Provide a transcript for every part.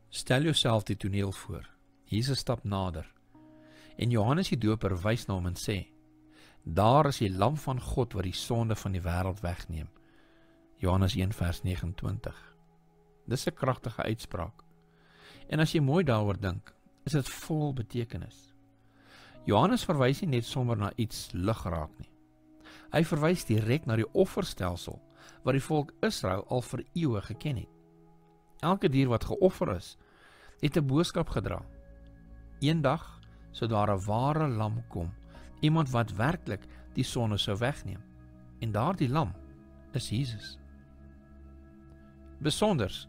Stel jouself die toneel voor. Jesus stap nader. En Johannes die Doper wys na hom en sê, daar is die lam van God wat die sonde van die wêreld wegneem. Johannes 1 vers 29. Dis 'n kragtige uitspraak. En as jy mooi daaroor dink, is dit vol betekenis. Johannes verwys nie net sommer na iets ligraak nie. Hy verwys direk na die offerstelsel wat die volk Israel al vir eeue geken het. Elke dier wat geoffer is, het 'n boodskap gedra. Eendag sou daar 'n ware lam kom, iemand wat werklik die sonde sou wegneem. En daardie lam is Jesus. Besonders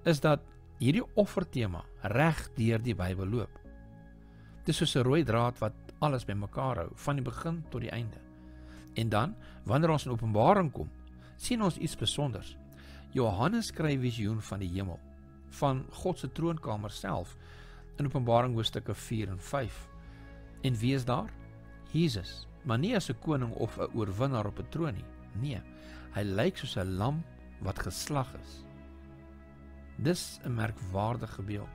is dat hierdie offertema reg deur die Bybel loop. Dit is soos 'n rooi draad wat alles bymekaar hou, van die begin tot die einde. En dan, wanneer ons in Openbaring kom, sien ons iets besonders. Johannes kry 'n visioen van die hemel, van God se troonkamer self, in Openbaring hoofstukke 4 en 5. En wie is daar? Jesus, maar nie as 'n koning of 'n oorwinnaar op 'n troon nie. Nee, hy lyk soos 'n lam wat geslag is. Dis 'n merkwaardige beeld.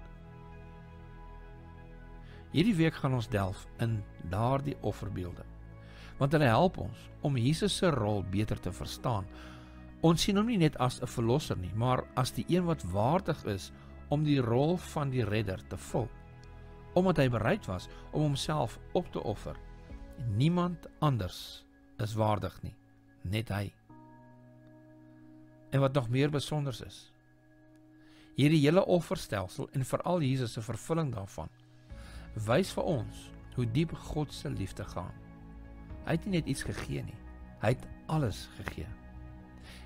Hierdie week gaan ons delf in daardie offerbeelde, want hulle help ons om Jesus se rol beter te verstaan. Ons sien hom nie net as 'n verlosser nie, maar as die een wat waardig is om die rol van die redder te vul, omdat hy bereid was om homself op te offer. Niemand anders is waardig nie, net hy. En wat nog meer besonders is, hierdie hele offerstelsel en veral Jesus se vervulling daarvan, wys vir ons hoe diep God se liefde gaan. Hy het nie net iets gegee nie, hy het alles gegee.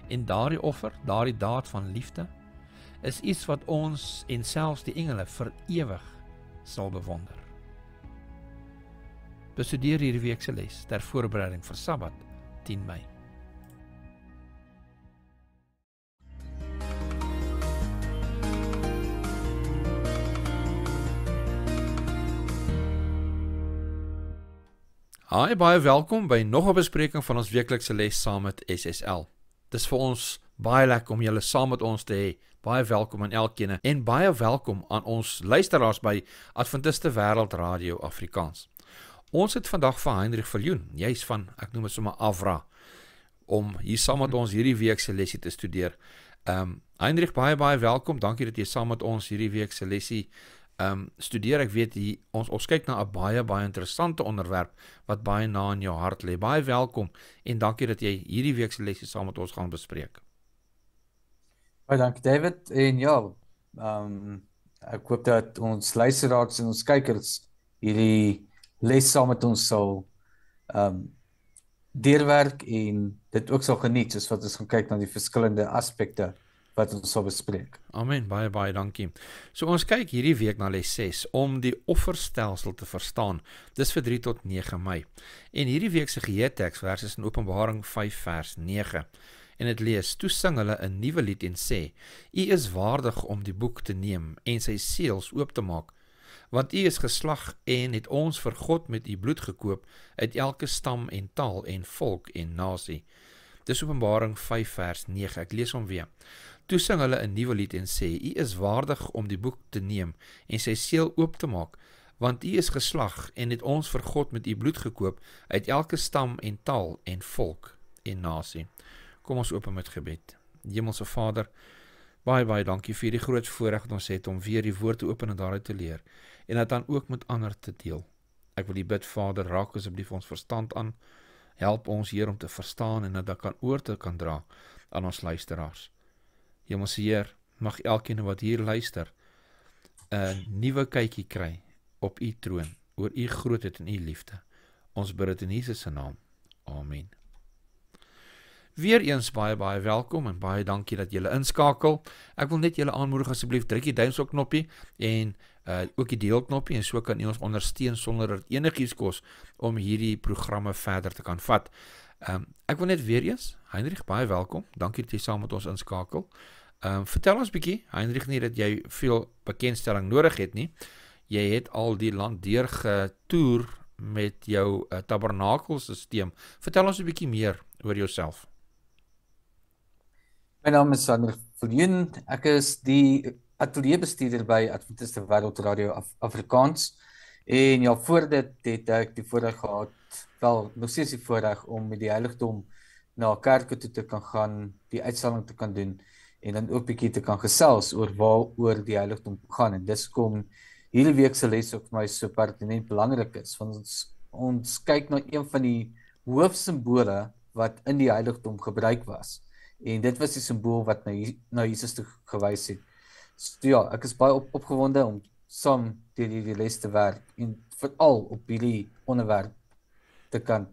En daardie offer, daardie daad van liefde, is iets wat ons en selfs die engele vir ewig sal bewonder. Bestudeer hierdie week se les ter voorbereiding vir Sabbat 10 Mei. Hi, baie welkom by nog 'n bespreking van ons weeklikse les saam met SSL. Dis vir ons baie lekker om julle saam met ons te hê. Baie welkom aan elkeen en baie welkom aan ons luisteraars by Adventiste Wêreld Radio Afrikaans. Ons het vandag vir Heinrich Viljoen, jy's van, ek noem dit sommer Avra, om hier saam met ons hierdie week se lesie te studeer. Heinrich, baie welkom. Dankie dat jy saam met ons hierdie week se lesie studeer. Ek weet ons kyk na 'n baie interessante onderwerp wat baie na in jou hart lê. Baie welkom en dankie dat jy hierdie week se lesie saam met ons gaan bespreek. Baie dankie David, en ja, ek hoop dat ons luisteraars en ons kykers hierdie les saam met ons sal deurwerk en dit ook sal geniet, soos wat ons gaan kyk na die verskillende aspekte wat ons sal bespreek. Amen, baie dankie. So ons kyk hierdie week na les 6 om die offerstelsel te verstaan. Dis vir 3 tot 9 Mei. En hierdie week se geheeteksvers is in Openbaring 5 vers 9. En dit lees, toe sing hulle 'n nuwe lied en sê, U is waardig om die boek te neem en sy seels oop te maak, want U is geslag en het ons vir God met U bloed gekoop uit elke stam en taal en volk en nasie. Dis Openbaring 5 vers 9, ek lees hom weer. Toe sing hulle 'n nuwe lied en sê, U is waardig om die boek te neem en sy seel oop te maak, want U is geslag en het ons vir God met U bloed gekoop uit elke stam en taal en volk en nasie. Kom ons open met gebed. Hemelse Vader, baie dankie vir die groot voorreg wat ons het om weer die woord te open en daaruit te leer, en dit dan ook met ander te deel. Ek wil U bid, Vader, raak asseblief ons verstand aan, help ons Heer om te verstaan en dat kan oor te kan dra aan ons luisteraars. Hemelse Heer, mag elkeen wat hier luister 'n nuwe kykie kry op U troon, oor U grootheid en U liefde. Ons bid dit in Jesus se naam. Amen. Weereens baie welkom en baie dankie dat julle inskakel. Ek wil net julle aanmoedig asseblief druk die duimstok knoppie en ook die deelknoppie en so kan u ons ondersteun sonder dat enigiets kos om hierdie programme verder te kan vat. Ek wil net weer eens, Heinrich, baie welkom. Dankie dat jy saam met ons inskakel. Vertel ons bietjie, Heinrich, nie dat jy veel bekendstelling nodig het nie. Jy het al die land deurgetoer met jou tabernakelsisteem. Vertel ons 'n bietjie meer oor jouself. My naam is Heinrich Viljoen. Ek is die ateljeebestuurder by Adventiste Wêreldradio Afrikaans. En ja, voor dit het ek die voorreg gehad, wel nog steeds die voorreg om met die heiligdom na kerke toe te kan gaan, die uitstalling te kan doen en dan ook bietjie te kan gesels oor waaroor die heiligdom gaan. En dis kom hierdie week se les ook vir my so pertinent belangrik is, want ons kyk na een van die hoofsimbole wat in die heiligdom gebruik was. En dit was die simbool wat na Jesus toe gewys het. So ja, ek is baie opgewonde om saam deur hierdie les te werk en veral op hierdie onderwerp te kan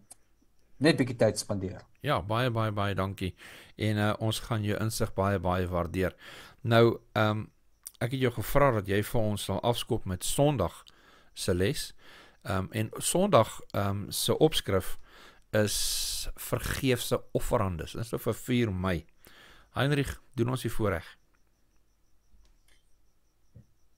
net bietjie tyd spandeer. Ja, baie dankie. En ons gaan jou insig baie waardeer. Nou, ek het jou gevra dat jy vir ons sal afskop met Sondag se les. En Sondag se opskrif is vergeefse offerandes. Dit is nou vir 4 Mei. Heinrich, doen ons die voorreg.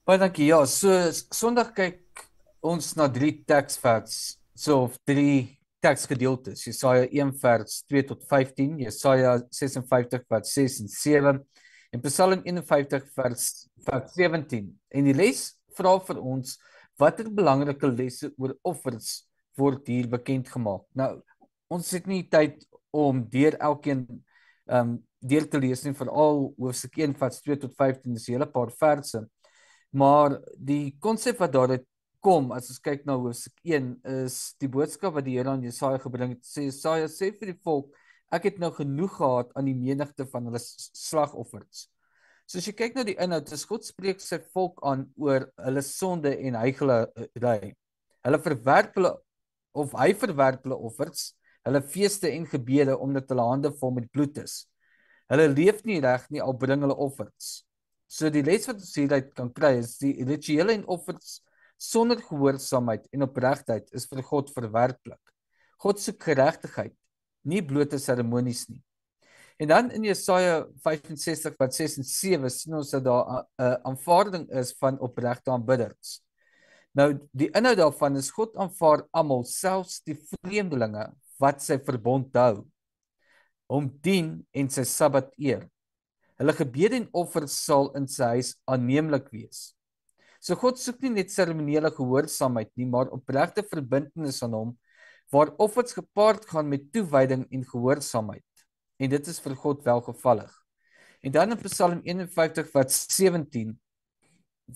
Baie dankie. Ja, so Sondag kyk ons na 3 teksvers, of 3 teksgedeeltes. Jesaja 1 vers 2 tot 15, Jesaja 56 vers 6 en 7 en Psalm 51 vers 17. En die les vra vir ons watter belangrike lesse oor offers word hier bekend gemaak. Nou, ons het nie tyd om deur elkeen deur te lees nie, veral hoofstuk 1 vers 2 tot 15, dis 'n hele paar verse. Maar die konsep wat daaruit kom, as ons kyk na hoofstuk 1, is die boodskap wat die Here aan Jesaja gebring het. Jesaja sê vir die volk, ek het nou genoeg gehad aan die menigte van hulle slagoffers. So as jy kyk na die inhoud, as God spreek sy volk aan oor hulle sonde en hygelarij. Hy verwerp hulle offers, hulle feeste en gebede, omdat hulle hande vol met bloed is. Hulle leef nie reg nie, al bring hulle offers. So die les wat ons hieruit kan kry is die rituele en offers sonder gehoorsaamheid en opregtheid is vir God verwerplik. God soek geregtigheid, nie blote seremonies nie. En dan in Jesaja 65 wat 6 en 7 sien ons dat daar 'n aanvaarding is van opregte aanbidders. Nou die inhoud daarvan is God aanvaar almal, selfs die vreemdelinge wat sy verbond hou, hom dien en sy Sabbat eer. Hulle gebede en offers sal in sy huis aanneemlik wees. So God soek nie net seremoniele gehoorsaamheid nie, maar opregte verbintenis aan hom, waar offers gepaard gaan met toewyding en gehoorsaamheid. En dit is vir God welgevallig. En dan in Psalm 51 wat 17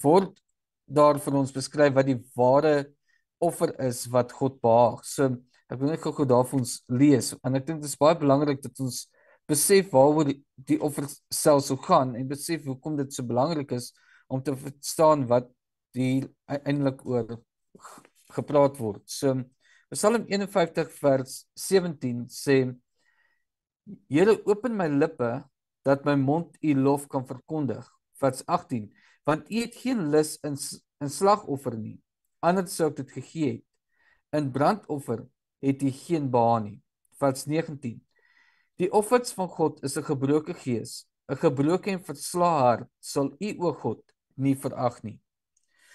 word daar vir ons beskryf wat die ware offer is wat God behaag. So ek wil net gou daar vir ons lees, en ek dink dit is baie belangrik dat ons besef waaroor die offerstelsel gaan en besef hoekom dit so belangrik is om te verstaan wat die eintlik oor gepraat word. So Psalm 51 vers 17 sê: Here, open my lippe dat my mond u lof kan verkondig. Vers 18: Want u het geen lus in slagoffer nie, anders sou ek dit gegee het. In brandoffer het u geen behaag nie. Vers 19: Die offers van God is 'n gebroke gees, 'n gebroke en verslae hart sal u, o God, nie verag nie.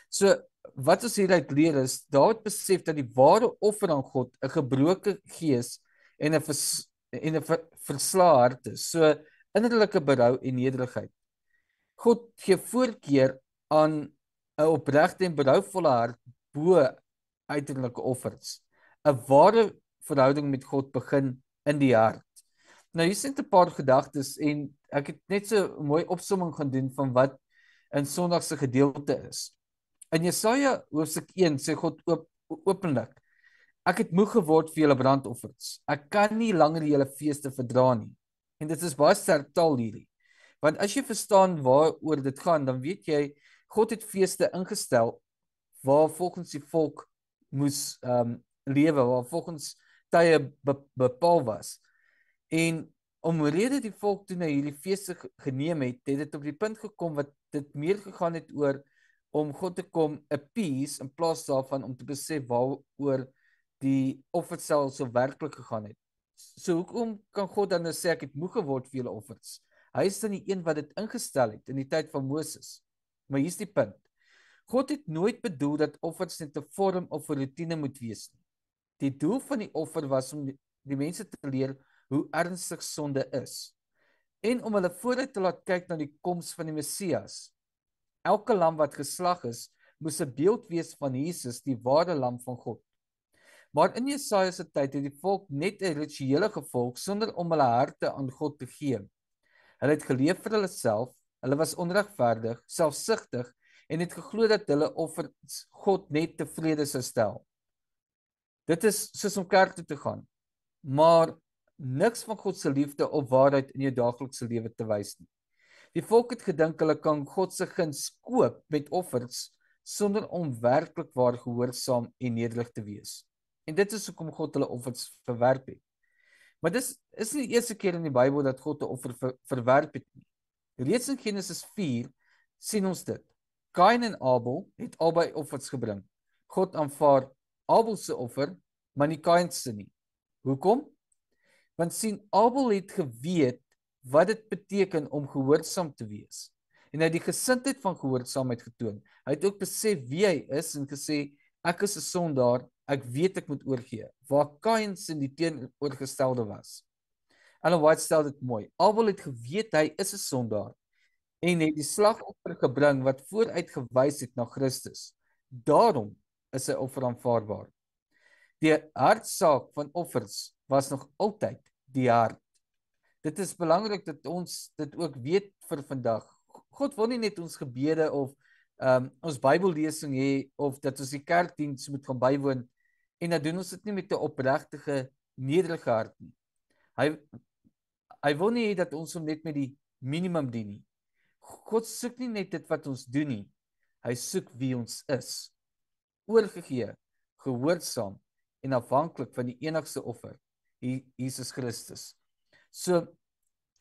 So wat ons hieruit leer is, Dawid besef dat die ware offer aan God 'n gebroke gees en 'n verslae hart is. So innerlike berou en nederigheid. God gee voorkeur aan 'n opregte en berouvolle hart bo uiterlike offers. 'n Ware verhouding met God begin in die hart. Nou hier sit 'n paar gedagtes en ek het net so 'n mooi opsomming gaan doen van wat in Sondag se gedeelte is. In Jesaja hoofstuk 1 sê God openlik: Ek het moeg geword vir julle brandoffers. Ek kan nie langer julle feeste verdra nie. En dit is baie sterk taal hierdie. Want as jy verstaan waaroor dit gaan, dan weet jy God het feeste ingestel waar volgens die volk moes lewe, waar volgens tye bepaal was. En omrede die volk toe na hierdie feeste geneem het, het dit op die punt gekom wat dit meer gegaan het oor om God te kom appease in plaas daarvan om te besef waaroor die offersel so werklik gegaan het. So hoekom kan God dan nou sê ek het moeg geword vir julle offers? Hy is dan die een wat dit ingestel het in die tyd van Moses. Maar hier's die punt. God het nooit bedoel dat offers net 'n vorm of 'n roetine moet wees nie. Die doel van die offer was om die mense te leer hoe ernstig sonde is en om hulle vooruit te laat kyk na die koms van die Messias. elke lam wat geslag is, moes 'n beeld wees van Jesus, die ware lam van God. Maar in Jesaja se tyd het die volk net 'n rituele gevolg sonder om hulle harte aan God te gee. Hulle het geleef vir hulle self, hulle was onregverdig, selfsugtig en het geglo dat hulle offers God net tevrede sou stel. Dit is soos om kerk toe te gaan, maar niks van God se liefde of waarheid in jou daaglikse lewe te wys nie. Die volk het gedink hulle kan God se guns koop met offers sonder om werklik waar gehoorsaam en nederig te wees. En dit is hoekom God hulle offers verwerp het. Maar dis is nie die eerste keer in die Bybel dat God 'n offer verwerp het nie. Reeds in Genesis 4 sien ons dit. Kain en Abel het albei offers gebring. God aanvaar Abel se offer, maar nie Kain se nie. Hoekom? Want sien, Abel het geweet wat dit beteken om gehoorsaam te wees. En hy het die gesindheid van gehoorsaamheid getoon. Hy het ook besef wie hy is en gesê, ek is 'n sondaar, ek weet ek moet oorgee. Waar Kain sin die teenoorgestelde was. Ellen White stel dit mooi. Abel het geweet hy is 'n sondaar en het die slagoffer gebring wat vooruit gewys het na Christus. Daarom is sy offer aanvaarbaar. Die hartsaak van offers was nog altyd die hart. Dit is belangrik dat ons dit ook weet vir vandag. God wil nie net ons gebede of ons Bybellesing hê of dat ons die kerkdiens moet gaan bywoon en dan doen ons dit nie met 'n opregte, nederige hart nie. Hy wil nie hê dat ons hom net met die minimum dien nie. God soek nie net dit wat ons doen nie. Hy soek wie ons is. Oorgegee, gehoorsaam en afhanklik van die enigste offer, Jesus Christus. So,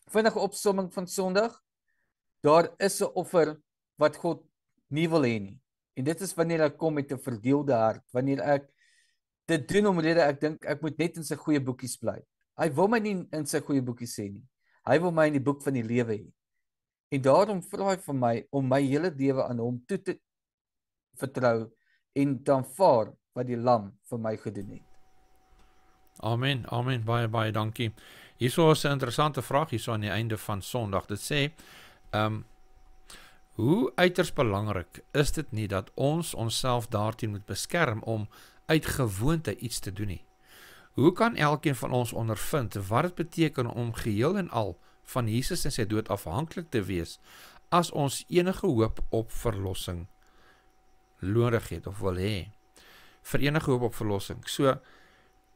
vinnige opsomming van Sondag, daar is 'n offer wat God nie wil hê nie. En dit is wanneer ek kom met 'n verdeelde hart, wanneer ek dit doen omdat ek dink ek moet net in sy goeie boekies bly. Hy wil my nie in sy goeie boekies hê nie. Hy wil my in die boek van die lewe hê. En daarom vra hy van my om my hele lewe aan hom toe te vertrou en te aanvaar wat die lam vir my gedoen het. Amen, amen, baie dankie. Hierso is 'n interessante vraag hierso aan die einde van Sondag. Dit sê, hoe uiters belangrik is dit nie dat ons onsself daarteen moet beskerm om uit gewoonte iets te doen nie? Hoe kan elkeen van ons ondervind wat dit beteken om geheel en al van Jesus en sy dood afhanklik te wees as ons enige hoop op verlossing nodig het of wil hê? Vir enige hoop op verlossing. So,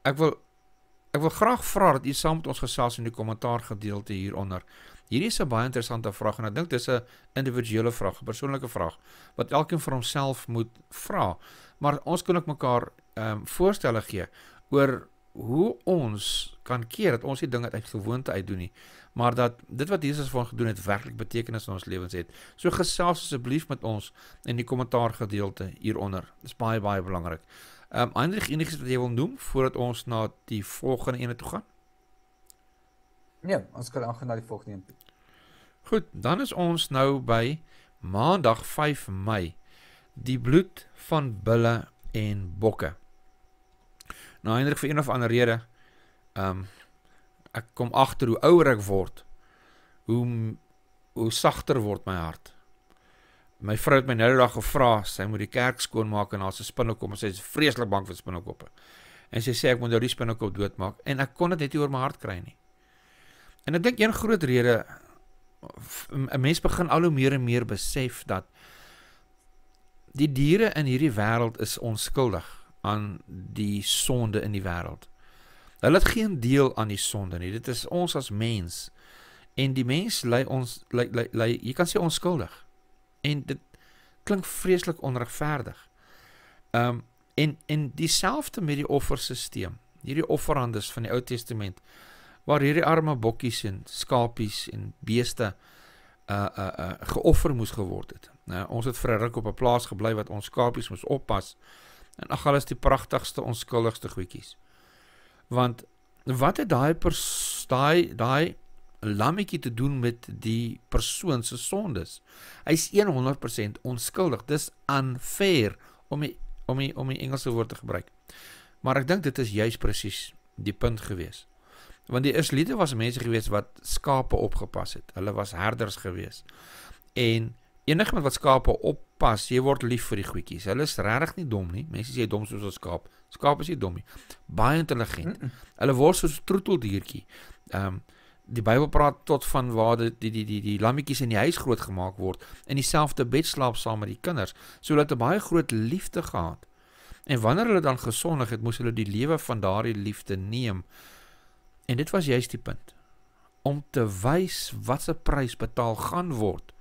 ek wil graag vra dat u saam met ons gesels in die kommentaar gedeelte hieronder. Hierdie is 'n baie interessante vraag en ek dink dis 'n individuele vraag, 'n persoonlike vraag wat elkeen vir homself moet vra. Maar ons kan ook mekaar voorstelle gee oor hoe ons kan keer dat ons die dinge uit gewoonte uitdoen nie, maar dat dit wat Jesus vir ons gedoen het werklik betekenis in ons lewens het. So gesels asseblief met ons in die kommentaar gedeelte hieronder. Dis baie belangrik. Heinrich, enigiets wat jy wil noem voordat ons na die volgende ene toe gaan? Nee, ons kan aangaan na die volgende ene toe. Goed, dan is ons nou by Maandag 5 Mei, die bloed van bulle en bokke. Nou Heinrich, vir een of ander rede, ek kom agter hoe ouer ek word, hoe sagter word my hart. My vrou het my nou die dag gevra, sy moet die kerk skoonmaak en daar's 'n spinnekop, en sy is vreeslik bang vir spinnekoppe. En sy sê ek moet nou die spinnekop doodmaak, en ek kon dit net nie oor my hart kry nie. En ek dink een groot rede, 'n mens begin al hoe meer en meer besef dat die diere in hierdie wêreld is onskuldig aan die sonde in die wêreld. Hulle het geen deel aan die sonde nie, dit is ons as mens. En die mens lei jy kan sê onskuldig. En dit klink vreeslik onregverdig. En dieselfde met die offersisteem, hierdie offerandes van die Ou Testament, waar hierdie arme bokkies en skapies en beeste geoffer moes geword het. Nou, ons het vir 'n ruk op 'n plaas gebly wat ons skapies moes oppas, en ag, hulle is die pragtigste, onskuldigste goedjies. Want wat het daai lammetjie te doen met die persoon se sondes? Hy is 100% onskuldig. Dis unfair om die Engelse woord te gebruik. Maar ek dink dit is juist presies die punt gewees. Want die Israeliete was mense gewees wat skape opgepas het. Hulle was herders gewees. En Enigemand wat skape oppas, jy word lief vir die goedjies. Hulle is regtig nie dom nie. Mense sê dom soos 'n skaap. Skaap is nie dom nie. Baie intelligent. Hulle word soos 'n troeteldiertjie. Die Bybel praat tot van waar die lammetjies in die huis groot gemaak word, in dieselfde bed slaap saam met die kinders. So hulle het 'n baie groot liefde gehad. En wanneer hulle dan gesondig het, moes hulle die lewe van daardie liefde neem. En dit was juist die punt. Om te wys wat se prys betaal gaan word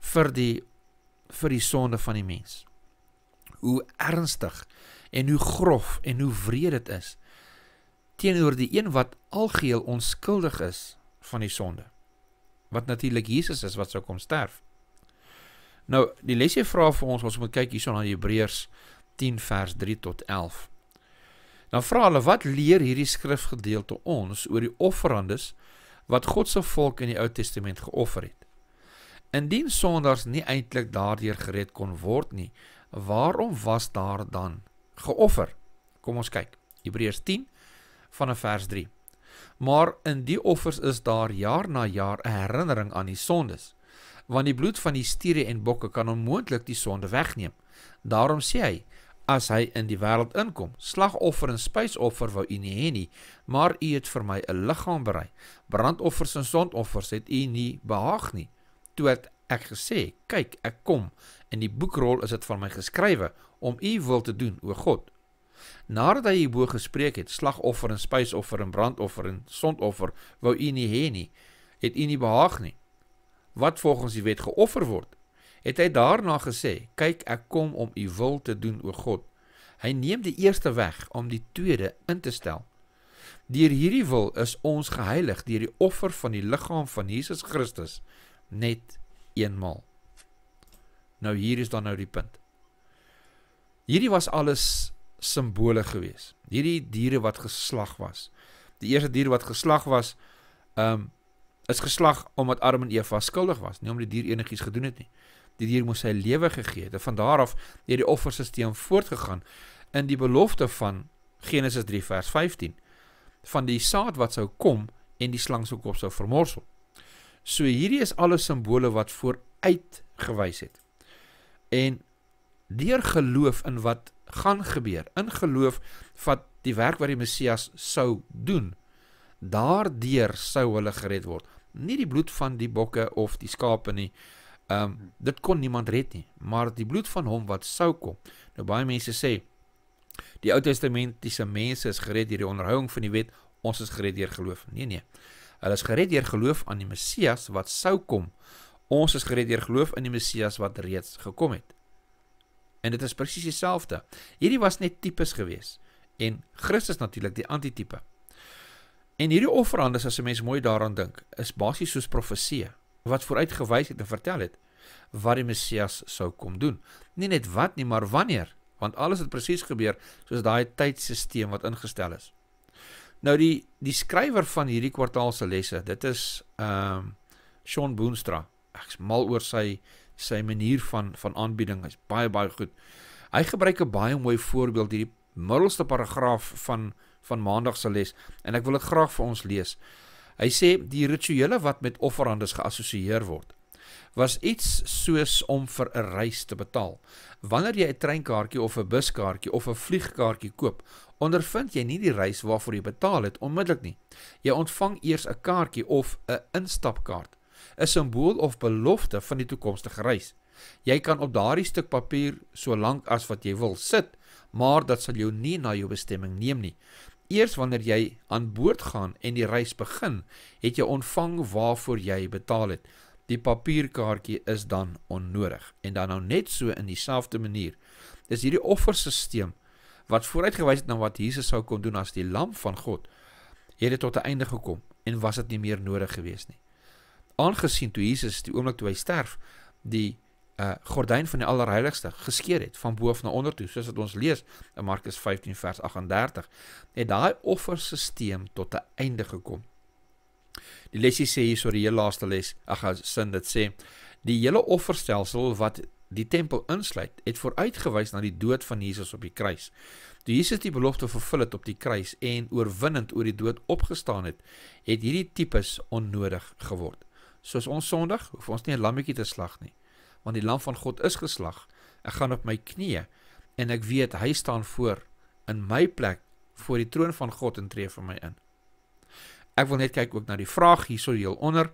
vir die sonde van die mens. Hoe ernstig en hoe grof en hoe wreed dit is teenoor die een wat algeheel onskuldig is van die sonde. Wat natuurlik Jesus is wat sou kom sterf. Nou, die lesie vra vir ons moet kyk hierso na Hebreërs 10 vers 3 tot 11. Dan vra hulle, wat leer hierdie skrifgedeelte ons oor die offerandes wat God se volk in die Ou Testament geoffer het? Indien sondaars nie eintlik daardeur gered kon word nie, waarom was daar dan geoffer? Kom ons kyk. Hebreërs 10 vanaf vers 3. Maar in die offers is daar jaar na jaar 'n herinnering aan die sondes, want die bloed van die stiere en bokke kan onmoontlik die sonde wegneem. Daarom sê hy, as hy in die wêreld inkom, slagoffer en spysoffer wou u nie hê nie, maar u het vir my 'n liggaam berei. Brandoffers en sondoffers het u nie behaag nie. Toe het ek gesê, kyk, ek kom, in die boekrol is dit van my geskrywe, om u wil te doen, o God. Nadat hy hierbo gespreek het, slagoffer en spysoffer en brandoffer en sondoffer wou u nie hê nie, het u nie behaag nie. Wat volgens die wet geoffer word, het hy daarna gesê, kyk, ek kom om u wil te doen, o God. Hy neem die eerste weg om die tweede in te stel. Deur hierdie wil is ons geheilig deur die offer van die liggaam van Jesus Christus, net eenmaal. Nou hier is dan nou die punt. Hierdie was alles simbole gewees. Hierdie diere wat geslag was. Die eerste dier wat geslag was, is geslag omdat Adam en Eva skuldig was, nie om die dier enigiets gedoen het nie. Die dier moes sy lewe gegee het, en van daar af het die offersysteem voortgegaan in die belofte van Genesis 3 vers 15, van die saad wat sou kom en die slang se kop sou vermorsel. So hierdie is alle simbole wat vooruit gewys het. En deur geloof in wat gaan gebeur, in geloof wat die werk wat die Messias sou doen, daardeur sou hulle gered word. Nie die bloed van die bokke of die skape nie, dit kon niemand red nie, maar die bloed van hom wat sou kom. Nou baie mense sê, die Ou Testamentiese mense is gered deur die onderhouding van die wet, ons is gered deur geloof. Nee, hulle is gered deur geloof aan die Messias wat sou kom. Ons is gered deur geloof in die Messias wat reeds gekom het. En dit is presies dieselfde. Hierdie was net tipes gewees, en Christus natuurlik die antitype. En hierdie offerandes, as 'n mens mooi daaraan dink, is basies soos profeseë, wat vooruit gewys het en vertel het, wat die Messias sou kom doen. Nie net wat nie, maar wanneer, want alles het presies gebeur, soos daai tydsisteem wat ingestel is. Nou die skrywer van hierdie kwartaalse lesse, dit is Shaun Boonstra. Ek is mal oor sy manier van aanbieding, hy is baie goed. Hy gebruik 'n baie mooi voorbeeld, hierdie middelste paragraaf van maandag se les, en ek wil dit graag vir ons lees. Hy sê, die rituele wat met offerandes geassosieer word, was iets soos om vir 'n reis te betaal. Wanneer jy 'n treinkaartjie of 'n buskaartjie of 'n vliegkaartjie koop, ondervind jy nie die reis waarvoor jy betaal het onmiddellik nie. Jy ontvang eers 'n kaartjie of 'n instapkaart, 'n simbool of belofte van die toekomstige reis. Jy kan op daardie stuk papier so lank as wat jy wil sit, maar dat sal jou nie na jou bestemming neem nie. Eers wanneer jy aan boord gaan en die reis begin, het jy ontvang waarvoor jy betaal het. Die papierkaartjie is dan onnodig. En dan nou net so in dieselfde manier. Dis hierdie offersysteem wat vooruitgewys het na wat Jesus sou kon doen as die lam van God, het dit tot 'n einde gekom en was dit nie meer nodig gewees nie. Aangesien toe Jesus, die oomblik toe hy sterf, die gordyn van die allerheiligste geskeur het, van bo af na onder toe, soos wat ons lees in Markus 15 vers 38, het daai offersysteem tot 'n einde gekom. Die lesie sê hier, so die heel laaste les, sin dit sê, die hele offerstelsel wat die tempel insluit, het vooruitgewys na die dood van Jesus op die kruis. Toe Jesus die belofte vervul het op die kruis en oorwinnend oor die dood opgestaan het hierdie tipes onnodig geword. Soos ons Sondag, hoef ons nie 'n lammetjie te slag nie. want die lam van God is geslag. Ek gaan op my knieë, en ek weet, hy staan voor, in my plek, voor die troon van God en tree vir my in. Ek wil net kyk ook na die vraag hierso heel onder.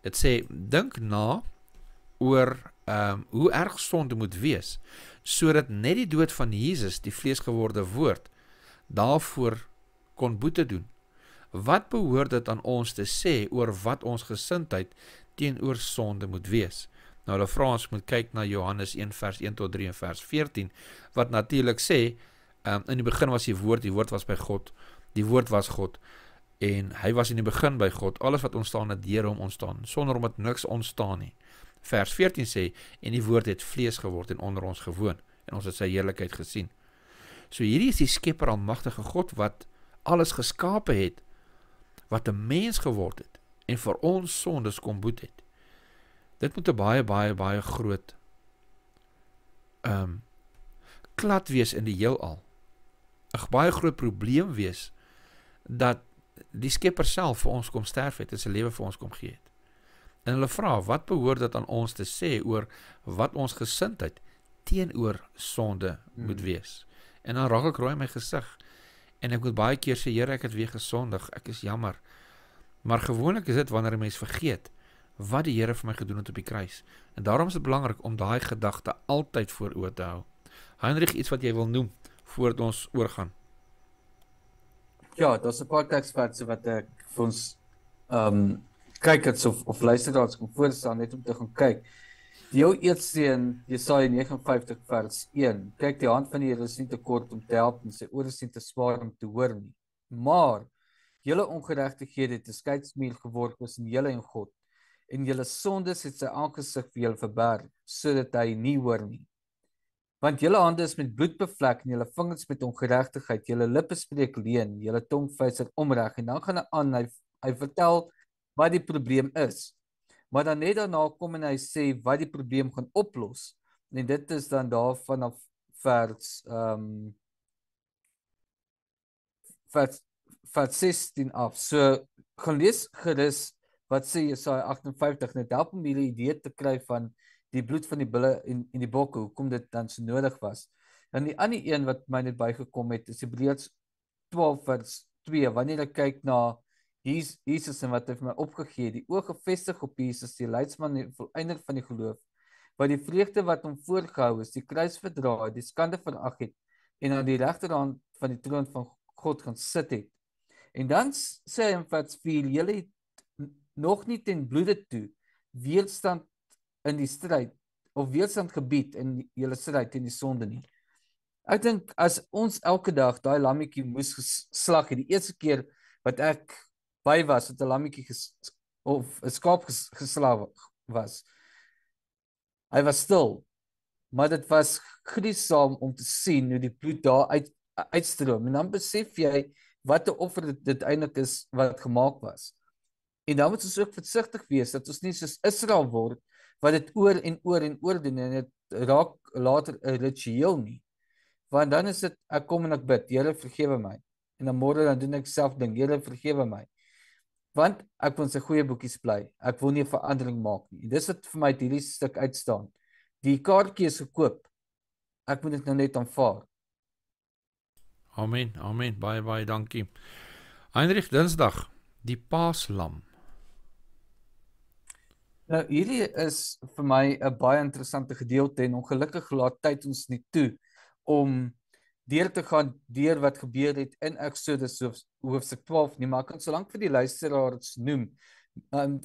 Dit sê, dink na oor hoe erg sonde moet wees, sodat net die dood van Jesus, die vleesgeworde woord, daarvoor kon boete doen. Wat behoort dit aan ons te sê oor wat ons gesindheid teenoor sonde moet wees? Nou, hulle vra ons moet kyk na Johannes 1 vers 1 tot 3 en vers 14, wat natuurlik sê, in die begin was die woord was by God, die woord was God, en hy was in die begin by God, alles wat ontstaan het deur hom ontstaan, sonder hom het niks ontstaan nie. Vers 14 sê, en die woord het vlees geword en onder ons gewoon, en ons het sy heerlikheid gesien. So hierdie is die skepper almagtige God, wat alles geskape het, wat 'n mens geword het, en vir ons sondes kom boet het. Dit moet 'n baie groot klad wees in die heelal. 'n Baie groot probleem wees, dat die skepper self vir ons kom sterf het, en sy lewe vir ons kom gee het. En hulle vra, wat behoort dit aan ons te sê, oor wat ons gesindheid teenoor sonde moet wees? En dan raak ek rooi in my gesig, en ek moet baie keer sê, Here, ek het weer gesondig, ek is jammer. Maar gewoonlik is dit wanneer 'n mens vergeet, wat die Here vir my gedoen het op die kruis. En daarom is dit belangrik om daai gedagte altyd voor oë te hou. Heinrich, iets wat jy wil noem, voordat ons oorgaan? Ja, daar's 'n paar teksverse wat ek vir ons kykers of luisteraars kom voorstaan, net om te gaan kyk. Die jou eerste in Jesaja 59 vers 1, kyk, die hand van die Here is nie te kort om te help, en sy ore is nie te swaar om te hoor nie. Maar, julle ongeregtighede het 'n skeidsmuur geword tussen julle en God, en julle sondes het sy aangesig vir julle verberg, sodat hy nie hoor nie. Want julle hande is met bloed bevlek, en julle vingers met ongeregtigheid, julle lippe spreek leuen, julle tong fluister onreg, en dan gaan hy aan, hy vertel wat die probleem is. Maar dan net daarna kom en hy sê wat die probleem gaan oplos. En dit is dan daar vanaf vers 16 af. So gaan lees gerus wat sê Jesaja 58, net help om julle idee te kry van die bloed van die bulle en die bokke, hoekom dit dan so nodig was. En die ander een wat my net bygekom het, is Hebreërs 12 vers 2, wanneer ek kyk na Jesus en wat hy vir my opgegee, die oog gefestig op Jesus, die leidsman en volëinder van die geloof, wat die vreugde wat hom voorgehou is, die kruis verdra, die skande verag het, en aan die regterhand van die troon van God gaan sit het. En dan sê hy in vers 4, julle het nog nie ten bloede toe weerstand in die stryd, of weerstand gebied in julle stryd teen die sonde nie. Ek dink, as ons elke dag daai lammetjie moes geslag het, die eerste keer wat ek by was, het 'n lammetjie of 'n skaap geslag was, hy was stil, maar dit was gruisam om te sien hoe die bloed daar uitstroom, en dan besef jy wat 'n offer dit eintlik is wat gemaak was. En dan moet ons ook versigtig wees, dat ons nie soos Israel word, wat dit oor en oor doen, en dit raak later 'n ritueel nie. Want dan is dit, ek kom en ek bid, Here vergewe my, en dan môre dan doen ek self ding, Here vergewe my, want ek wil in sy goeie boekies bly, ek wil nie 'n verandering maak nie. En dis wat vir my hierdie stuk uitstaan. Die kaartjie is gekoop, ek moet dit nou net aanvaar. Amen, baie dankie. Heinrich, Dinsdag, die Paaslam. Nou, hierdie is vir my 'n baie interessante gedeelte, en ongelukkig laat tyd ons nie toe om deur te gaan deur wat gebeur het in Exodus hoofstuk 12 nie, maar ek kan solank vir die luisteraars noem.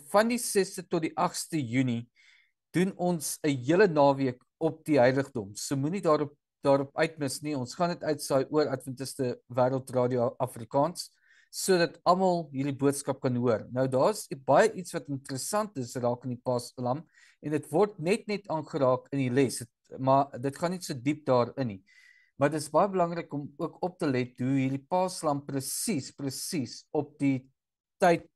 Van die 6de tot die 8ste Junie doen ons 'n hele naweek op die heiligdom. So moenie daarop uitmis nie. Ons gaan dit uitsaai oor Adventiste Wêreldradio Afrikaans, sodat almal hierdie boodskap kan hoor. Nou, daar's baie iets wat interessant is raak in die Paaslam, en dit word net aangeraak in die les, maar dit gaan nie so diep daarin nie. Maar dit is baie belangrik om ook op te let hoe hierdie Paaslam presies op die tyd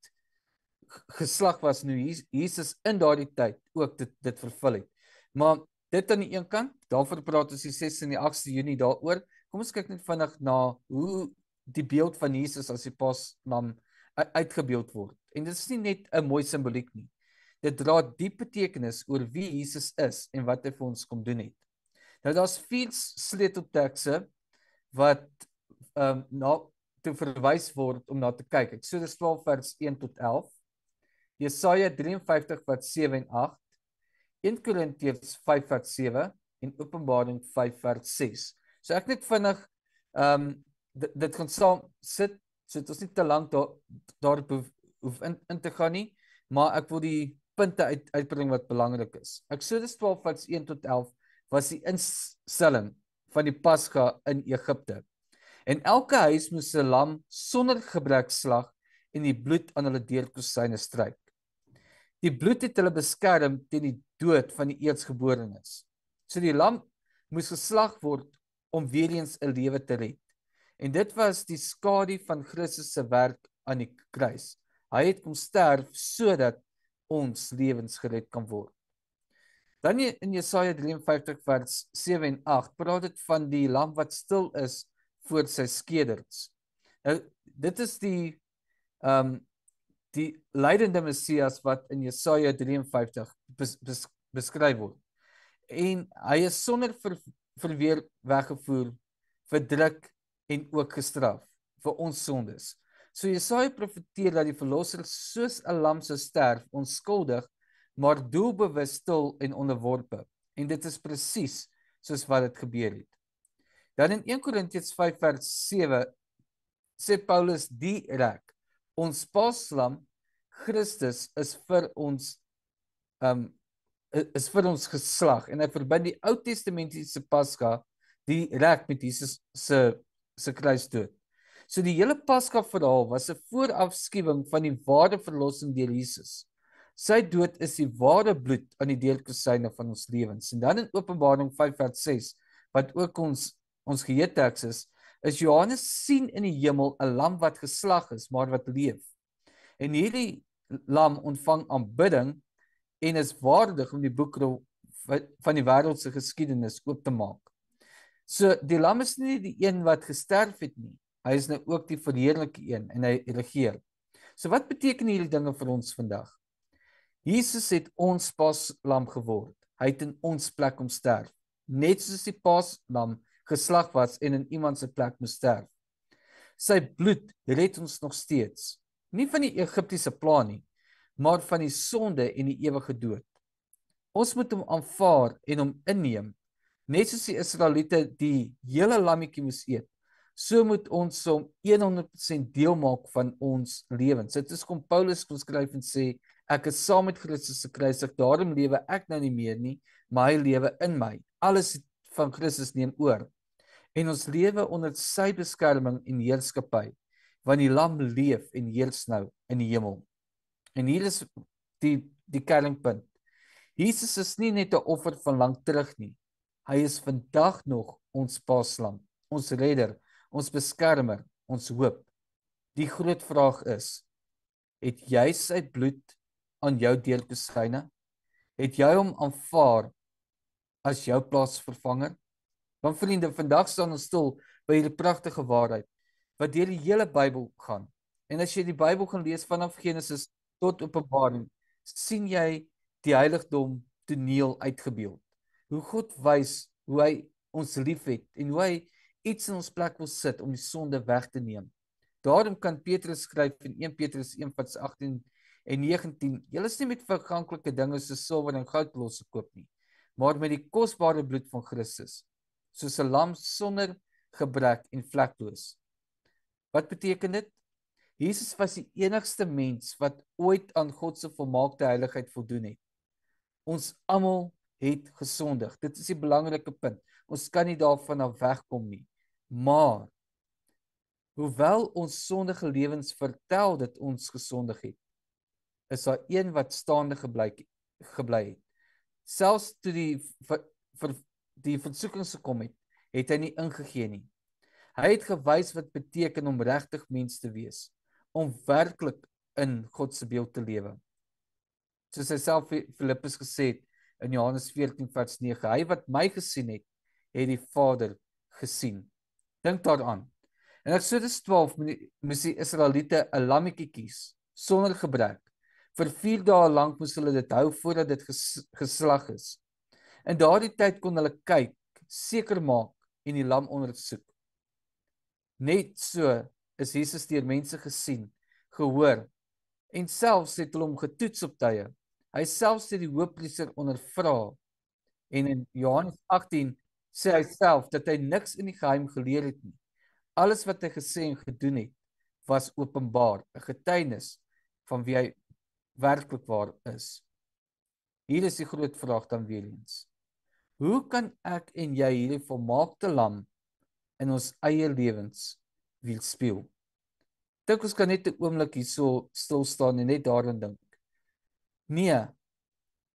geslag was, nou Jesus in daardie tyd ook dit vervul het. Maar dit aan die een kant, daarvoor praat ons die 6 en die 8ste Junie daaroor. Kom ons kyk net vinnig na hoe die beeld van Jesus as die Paaslam uitgebeeld word. En dit is nie net 'n mooi simboliek nie. Dit dra diep betekenis oor wie Jesus is en wat hy vir ons kom doen het. Nou daar's 4 sleuteltekste wat na te verwys word om na te kyk. Eksodus 12 vers 1 tot 11, Jesaja 53 vers 7 en 8, 1 Korintiërs 5 vers 7 en Openbaring 5 vers 6. So ek net vinnig dit gaan saam sit, so dit is nie te lank daarop hoef in te gaan nie, maar ek wil die punte uitbring wat belangrik is. Eksodus 12 vers 1 tot 11 was die instelling van die Pasga in Egipte. En elke huis moes 'n lam sonder gebrek slag en die bloed aan hulle deurkosyne stryk. Die bloed het hulle beskerm teen die dood van die eerstgeborenes. So die lam moes geslag word om weer eens 'n lewe te red. En dit was die skadu van Christus se werk aan die kruis. Hy het kom sterf sodat ons lewens gered kan word. Dan in Jesaja 53 vers 7 en 8 praat dit van die lam wat stil is voor sy skeders. Nou dit is die lydende Messias wat in Jesaja 53 beskryf word. En hy is sonder verweer weggevoer, verdruk en ook gestraf vir ons sondes. So Jesaja profeteer dat die verlosser soos 'n lam sou sterf, onskuldig, maar doelbewus stil en onderworpe. En dit is presies soos wat dit gebeur het. Dan in 1 Korintiërs 5 vers 7 sê Paulus direk, ons paaslam Christus is vir ons geslag, en hy verbind die Ou Testamentiese Pasga direk met Jesus se kruisdood. So die hele Pasga verhaal was 'n voorafskuwing van die ware verlossing deur Jesus. Sy dood is die ware bloed aan die deurkosyne van ons lewens. En dan in Openbaring 5 vers 6, wat ook ons geheeteks is Johannes sien in die hemel 'n lam wat geslag is, maar wat leef. En hierdie lam ontvang aanbidding en is waardig om die boekrol van die wêreld se geskiedenis oop te maak. So die lam is nie die een wat gesterf het nie. Hy is nou ook die verheerlike een en hy regeer. So wat beteken hierdie dinge vir ons vandag? Jesus het ons paaslam geword. Hy het in ons plek kom sterf. Net soos die paaslam geslag was en in iemand se plek moes sterf. Sy bloed red ons nog steeds. Nie van die Egiptiese pla nie, maar van die sonde en die ewige dood. Ons moet hom aanvaar en hom inneem. Net soos die Israeliete die hele lammetjie moes eet, so moet ons hom 100% deel maak van ons lewens. Dit is kom Paulus kon skryf en sê, ek is saam met Christus gekruisig, daarom lewe ek nou nie meer nie, maar hy lewe in my. Alles van Christus neem oor. En ons lewe onder sy beskerming en heerskappy, want die lam leef en heers nou in die hemel. En hier is die kernpunt. Jesus is nie net 'n offer van lank terug nie. Hy is vandag nog ons paaslam, ons redder, ons beskermer, ons hoop. Die groot vraag is, het jy sy bloed aan jou deurkosyne? Het jy hom aanvaar as jou plaatsvervanger? Want vriende, vandag staan ons stil by hierdie pragtige waarheid wat deur die hele Bybel gaan. En as jy die Bybel gaan lees vanaf Genesis tot Openbaring, sien jy die heiligdom toneel uitgebeeld. Hoe God wys hoe hy ons liefhet en hoe hy iets in ons plek wil sit om die sonde weg te neem. Daarom kan Petrus skryf in 1 Petrus 1 vers 18 en 19, julle is nie met verganklike dinge soos silwer en goud losgekoop nie, maar met die kosbare bloed van Christus, soos 'n lam sonder gebrek en vlekloos. Wat beteken dit? Jesus was die enigste mens wat ooit aan God se volmaakte heiligheid voldoen het. Ons almal het gesondig. Dit is die belangrike punt. Ons kan nie daarvan af wegkom nie. Maar hoewel ons sondige lewens vertel dat ons gesondig het, is daar een wat staande gebly het. Selfs toe die versoekings gekom het, het hy nie ingegee nie. Hy het gewys wat beteken om regtig mens te wees, om werklik in God se beeld te lewe. Soos hy self Filippus gesê het in Johannes 14 vers 9, hy wat my gesien het, het die Vader gesien. Dink daaraan. In Eksodus 12 moes die Israeliete 'n lammetjie kies, sonder gebrek, Vir 4 dae lank moes hulle dit hou voordat dit geslag is. In daardie tyd kon hulle kyk, seker maak en die lam ondersoek. Net so is Jesus deur mense gesien, gehoor en selfs het hulle hom getoets op tye. Hy selfs het die hoofpriester ondervra en in Johannes 18 sê hy self dat hy niks in die geheim geleer het nie. Alles wat hy gesê en gedoen het, was openbaar, 'n getuienis van wie hy werklik waar is. Hier is die groot vraag dan weer eens. Hoe kan ek en jy hierdie volmaakte lam in ons eie lewens weerspieël? Dink ons kan net 'n oomblik hier so stil staan en net daaraan dink. Nee,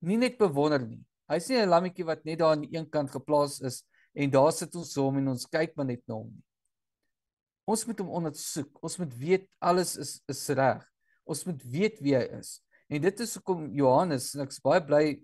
nie net bewonder nie. Hy is nie 'n lammetjie wat net daar aan die een kant geplaas is en daar sit ons hom en ons kyk maar net na hom nie. Ons moet hom ondersoek. Ons moet weet alles is reg. Ons moet weet wie hy is. En dit is hoekom Johannes, en ek is baie bly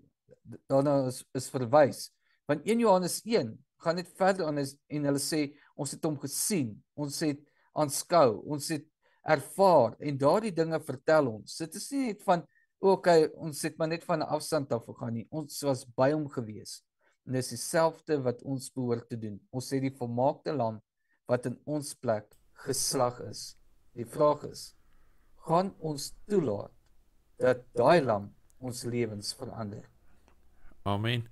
daarna is verwys. Want 1 Johannes 1 gaan net verder aan en hulle sê ons het hom gesien, ons het aanskou, ons het ervaar en daardie dinge vertel ons. Dit is nie net van ons het maar net van 'n afstand af gegaan nie. Ons was by hom gewees. En dis dieselfde wat ons behoort te doen. Ons het die volmaakte lam wat in ons plek geslag is. Die vraag is, gaan ons toelaat dat daai lam ons lewens verander? Amen.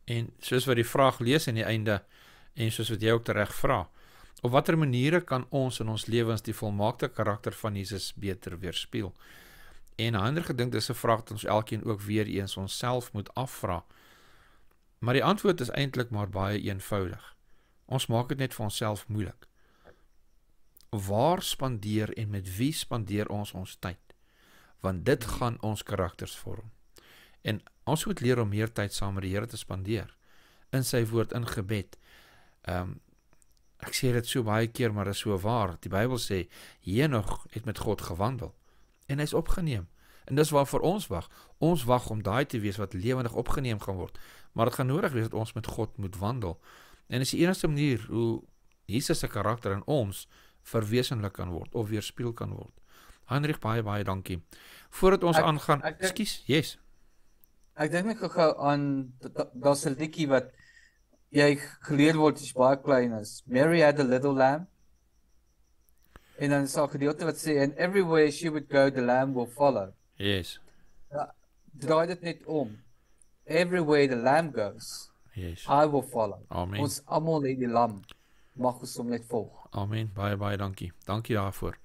En soos wat die vraag lees aan die einde, en soos wat jy ook tereg vra, op watter maniere kan ons in ons lewens die volmaakte karakter van Jesus beter weerspieël? En 'n ander gedink is 'n vraag wat ons elkeen ook weer eens onsself moet afvra. Maar die antwoord is eintlik maar baie eenvoudig. Ons maak dit net vir onsself moeilik. Waar spandeer en met wie spandeer ons tyd? Want dit gaan ons karakters vorm. En ons moet leer om meer tyd saam met die Here te spandeer. In sy woord, in gebed. Ek sê dit so baie keer, maar dit is so waar. Die Bybel sê, Henog het met God gewandel. En hy is opgeneem. En dis waarvoor ons wag. Ons wag om daai te wees wat lewendig opgeneem gaan word. Maar dit gaan nodig wees dat ons met God moet wandel. En is die enigste manier hoe Jesus se karakter in ons verwesenlik kan word of weerspieël kan word. Heinrich, baie dankie. Voordat ons aangaan, ekskuus, yes. Ek dink net gou aan daar's 'n liedjie wat jy geleer word as jy baie klein is. Mary had a little lamb. En dan is daar 'n gedeelte wat sê and everywhere she would go the lamb will follow. Yes. Ja, draai dit net om. Everywhere the lamb goes, yes, I will follow. Amen. Ons almal het die lam. Mag ons hom net volg. Amen. Baie dankie. Dankie daarvoor.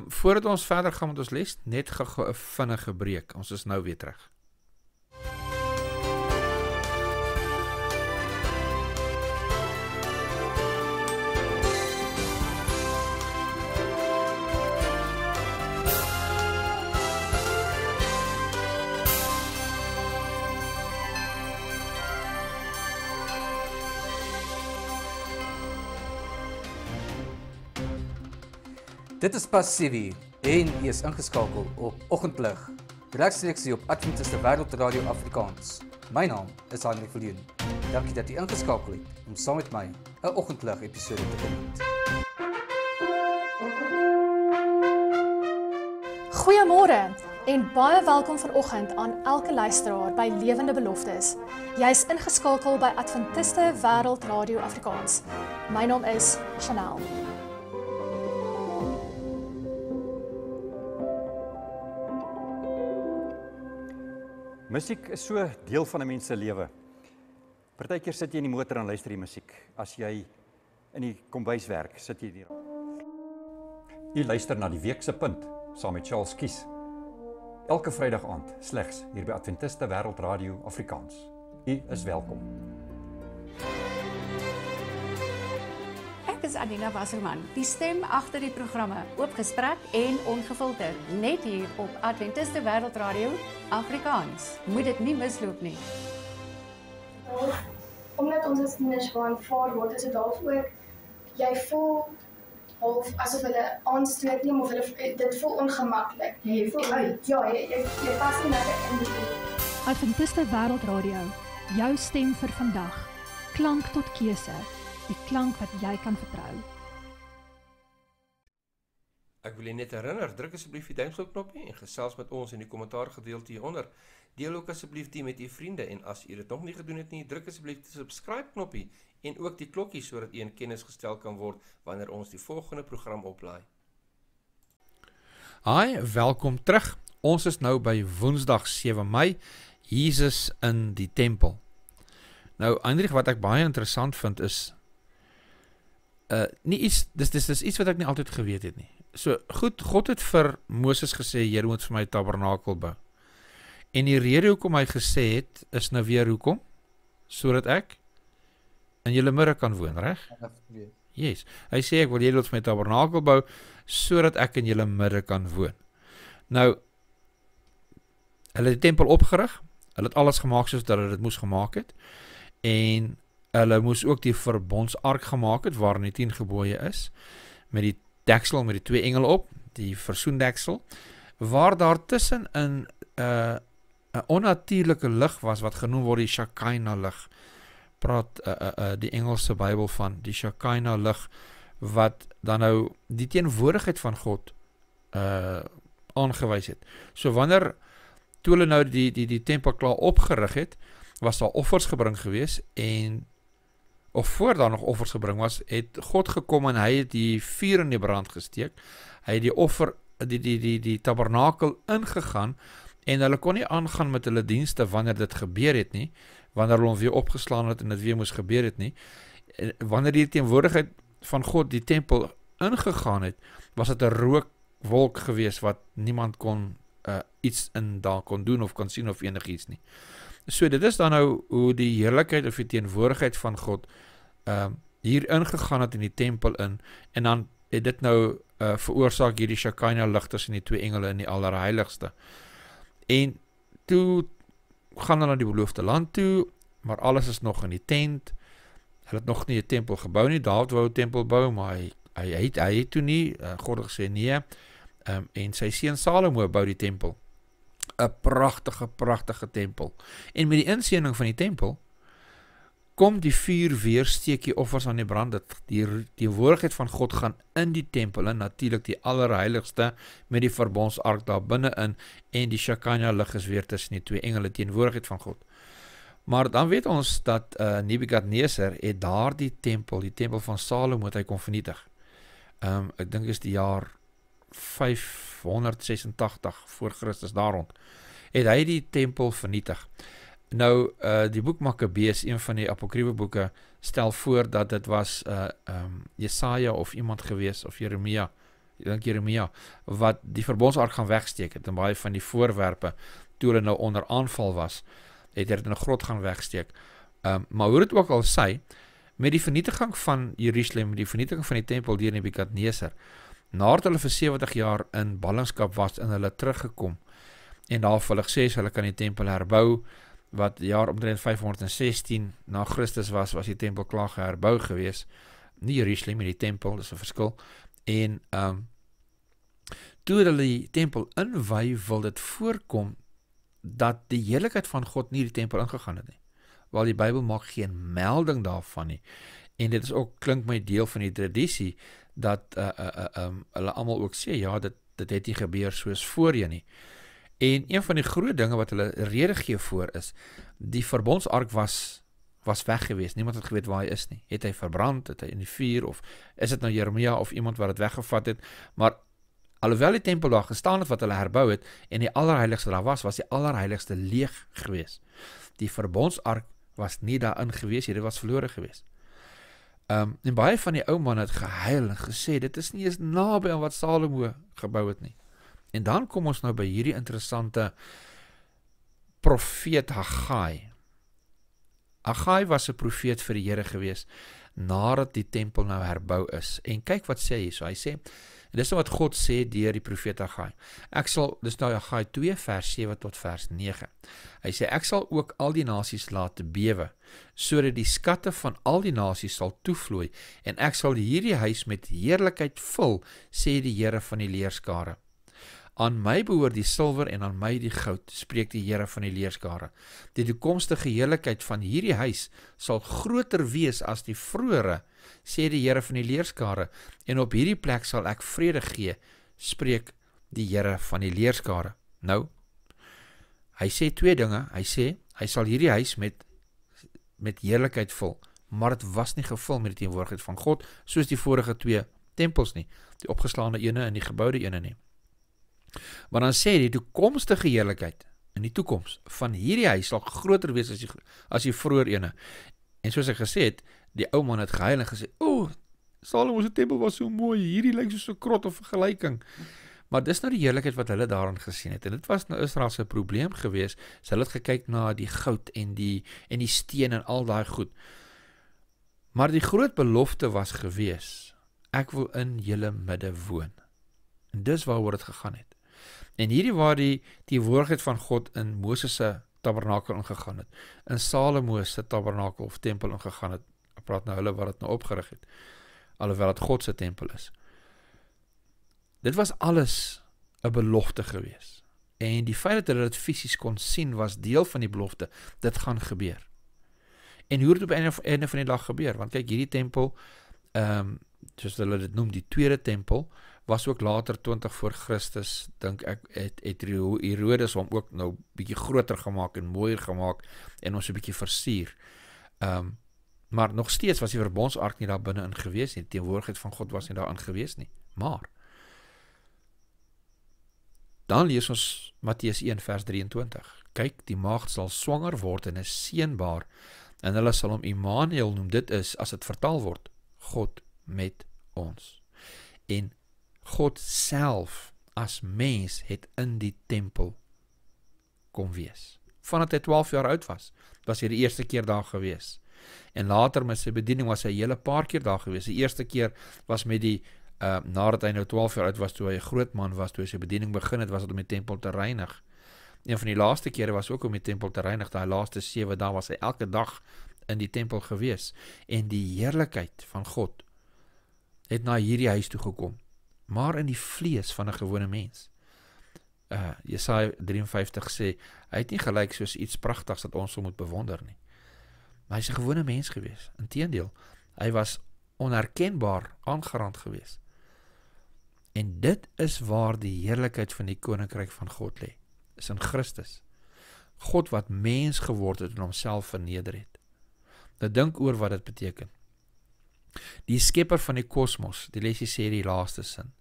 Voordat ons verder gaan met ons les, net gou 'n vinnige breek. Ons is nou weer terug. Dit is pas 7 en jy is ingeskakel op Oggendlig. Regstreeks hier op Adventiste Wêreld Radio Afrikaans. My naam is Heinrich Viljoen. Dankie dat jy ingeskakel het om saam met my 'n Oggendlig episode te geniet. Goeiemôre en baie welkom vanoggend aan elke luisteraar by Lewende Beloftes. Jy is ingeskakel by Adventiste Wêreld Radio Afrikaans. My naam is Chanel. Musiek is so deel van 'n mens se lewe. Partykeer sit jy in die motor en luister jy musiek. As jy in die kombuis werk, sit jy hier. Jy luister na die Week se Punt saam met Charles Kies. Elke Vrydag aand slegs hier by Adventiste Wêreld Radio Afrikaans. U is welkom. Ek is Adina Wasserman, die stem agter die programme Oopgesprek en Ongefilter, net hier op Adventiste Wêreld Radio Afrikaans. Moet dit nie misloop nie. Omdat ons as kinders aanvaar word, is dit half ook, jy voel half asof hulle aanstoot neem of hulle dit voel ongemaklik. Jy voel uit. Ja, jy pas nie lekker in die. Adventiste Wêreld Radio, jou stem vir vandag. Klank tot keuse, die klank wat jy kan vertrou. Ek wil julle net herinner, druk asseblief die duimpstrook-knoppie en gesels met ons in die kommentaar gedeelte hieronder. Deel ook asseblief die met u vriende en as u dit nog nie gedoen het nie, druk asseblief die subscribe-knoppie en ook die klokkie sodat u in kennis gestel kan word wanneer ons die volgende program oplaai. Hi, welkom terug. Ons is nou by Woensdag 7 Mei, Jesus in die tempel. Nou, Heinrich, wat ek baie interessant vind is, dis iets wat ek nie altyd geweet het nie. So, goed, God het vir Moses gesê, jy moet vir my tabernakel bou. En die rede hoekom hy gesê het, is nou weer hoekom? Sodat ek in julle midde kan woon, reg? Yes. Hy sê, ek wil jy vir my tabernakel bou, sodat ek in julle midde kan woon. Nou, hulle het die tempel opgerig, hulle het alles gemaak soos dat hulle dit moes gemaak het, en hulle moes ook die verbondsark gemaak het, waarin die 10 gebooie is, met die deksel, met die 2 engele op, die versoendeksel, waar daar tussen 'n onnatuurlike lig was, wat genoem word die Shekinah lig, praat die Engelse Bybel van, die Shekinah lig, wat dan nou die teenwoordigheid van God aangewys het. So wanneer, toe hulle nou die tempel klaar opgerig het, was daar offers gebring gewees, en of voor daar nog offers gebring was, het God gekom en hy het die vuur in die brand gesteek, hy het die offer, die tabernakel ingegaan, en hulle kon nie aangaan met hulle dienste wanneer dit gebeur het nie, wanneer hulle hom weer opgeslaan het en dit weer moes gebeur het nie. Wanneer die teenwoordigheid van God die tempel ingegaan het, was dit 'n rookwolk gewees wat niemand kon iets in daar kon doen of kon sien of enigiets nie. So dit is dan nou hoe die heerlikheid of die teenwoordigheid van God hier ingegaan het in die tempel in, en dan het dit nou veroorsaak hierdie Shekinah lig tussen die 2 engele in die allerheiligste. En toe gaan hulle na die beloofde land toe, maar alles is nog in die tent. Hulle het nog nie 'n tempel gebou nie. Dawid wou 'n tempel bou, maar hy het toe nie. God het gesê nee. En sy seun Salomo bou die tempel. 'n pragtige tempel. En met die inseëning van die tempel kom die vuur weer, steek die offers aan die brand. Die teenwoordigheid van God gaan in die tempel in, natuurlik die allerheiligste met die verbondsark daar binne-in, en die Shekinah lig is weer tussen die 2 engele, teenwoordigheid van God. Maar dan weet ons dat Nebukadneser het daar die tempel van Salomo het hy kon vernietig. Ek dink is die jaar 586 voor Christus daar rond, het hy die tempel vernietig. Nou, die boek Makabees, een van die apokryfe boeke, stel voor dat dit was Jesaja of iemand gewees, of Jeremia, ek dink Jeremia, wat die verbondsark gaan wegsteek het, en baie van die voorwerpe, toe hulle nou onder aanval was, het hy dit in 'n grot gaan wegsteek. Maar hoe dit ook al sê, met die vernietiging van Jerusalem, met die vernietiging van die tempel deur Nebukadneser, nadat hulle vir 70 jaar in ballingskap was, en hulle teruggekom, en daar vir hulle gesê, hulle kan die tempel herbou, wat jaar omtrent 516 na Christus was die tempel klaar geherbou gewees, nie Jerusalem, maar die tempel, dis 'n verskil, en toe hulle die tempel inwy, wil dit voorkom, dat die heerlikheid van God nie die tempel ingegaan het nie, want die Bybel maak geen melding daarvan nie, en dit is ook, klink my deel van die tradisie, dat hulle almal ook sê, ja, dit het nie gebeur soos voorheen nie. En een van die groot dinge wat hulle rede gee voor is, die verbondsark was weg gewees, niemand het geweet waar hy is nie, het hy verbrand, het hy in die vuur, of is dit nou Jeremia of iemand wat het weggevat het, maar alhoewel die tempel daar gestaan het wat hulle herbou het, en die allerheiligste daar was die allerheiligste leeg gewees. Die verbondsark was nie daarin gewees, dit was verlore gewees. En baie van die ou man het gehuil en gesê, dit is nie eens naby aan wat Salomo gebou het nie. En dan kom ons nou by hierdie interessante profeet Haggai. Haggai was 'n profeet vir die Here gewees, nadat die tempel nou herbou is. En kyk wat sê hy so, hy sê, en dis wat God sê deur die profeet Haggai. Dis nou Haggai 2 vers 7 tot vers 9. Hy sê, ek sal ook al die nasies laat bewe, sodat die skatte van al die nasies sal toevloei, en ek sal hierdie huis met heerlikheid vul, sê die Here van die leerskare. Aan my behoort die silwer en aan my die goud, spreek die Here van die leerskare. Die toekomstige heerlikheid van hierdie huis sal groter wees as die vroeëre, sê die Here van die leerskare, en op hierdie plek sal ek vrede gee, spreek die Here van die leerskare. Nou, hy sê twee dinge. Hy sê, hy sal hierdie huis met heerlikheid vul, maar het was nie gevul met die teenwoordigheid van God, soos die vorige twee tempels nie, die opgeslaane ene en die gebouwde ene nie. Maar dan sê die toekomstige heerlikheid in die toekoms van hierdie huis sal groter wees as die vroeër ene. En soos ek gesê het, die ou man het gehuil en gesê, Salomo se tempel was so mooi, hierdie lyk soos 'n krot of vergelyking. Maar dis nou die heerlikheid wat hulle daarin gesien het. En dit was nou Israel se probleem gewees. Hulle het gekyk na die goud en die steen en al daai goed. Maar die groot belofte was gewees, ek wil in julle midde woon. En dis waaroor dit gegaan het. En hierdie waar die teenwoordigheid van God in Moses se tabernakel ingegaan het, in Salomo se tabernakel of tempel ingegaan het, ek praat nou hulle wat dit nou opgerig het, alhoewel het God se tempel is. Dit was alles 'n belofte gewees. En die feit dat hulle dit fisies kon sien, was deel van die belofte, dit gaan gebeur. En hoe het op einde van die dag gebeur? Want kyk, hierdie tempel, soos hulle dit noem, die tweede tempel, was ook later 20 voor Christus, dink ek, het Herodes hom ook nou bietjie groter gemaak en mooier gemaak en ons 'n bietjie versier. Maar nog steeds was die verbondsark nie daar binne in gewees nie, die teenwoordigheid van God was nie daar in gewees nie. Maar dan lees ons Matteus 1 vers 23. Kyk, die maagd sal swanger word en is seënbaar en hulle sal hom Immanuel noem. Dit is, as dit vertaal word, God met ons. En God self as mens het in die tempel kom wees. Vandat hy 12 jaar oud was hy die eerste keer daar gewees. En later met sy bediening was hy hele paar keer daar gewees. Die eerste keer was met die, nadat hy nou 12 jaar oud was, toe hy 'n groot man was, toe hy sy bediening begin het, was dit om die tempel te reinig. Een van die laaste kere was ook om die tempel te reinig, daai laaste 7 dae was hy elke dag in die tempel gewees. En die heerlikheid van God het na hierdie huis toe gekom, maar in die vlees van 'n gewone mens. Jesaja 53 sê, hy het nie gelyk soos iets pragtigs dat ons hom moet bewonder nie. Maar hy is 'n gewone mens gewees. Inteendeel, hy was onherkenbaar aangerand gewees. En dit is waar die heerlikheid van die koninkryk van God lê, is in Christus. God wat mens geword het en homself verneder het. Nou dink oor wat dit beteken. Die skepper van die kosmos, die lesie sê die laaste sin.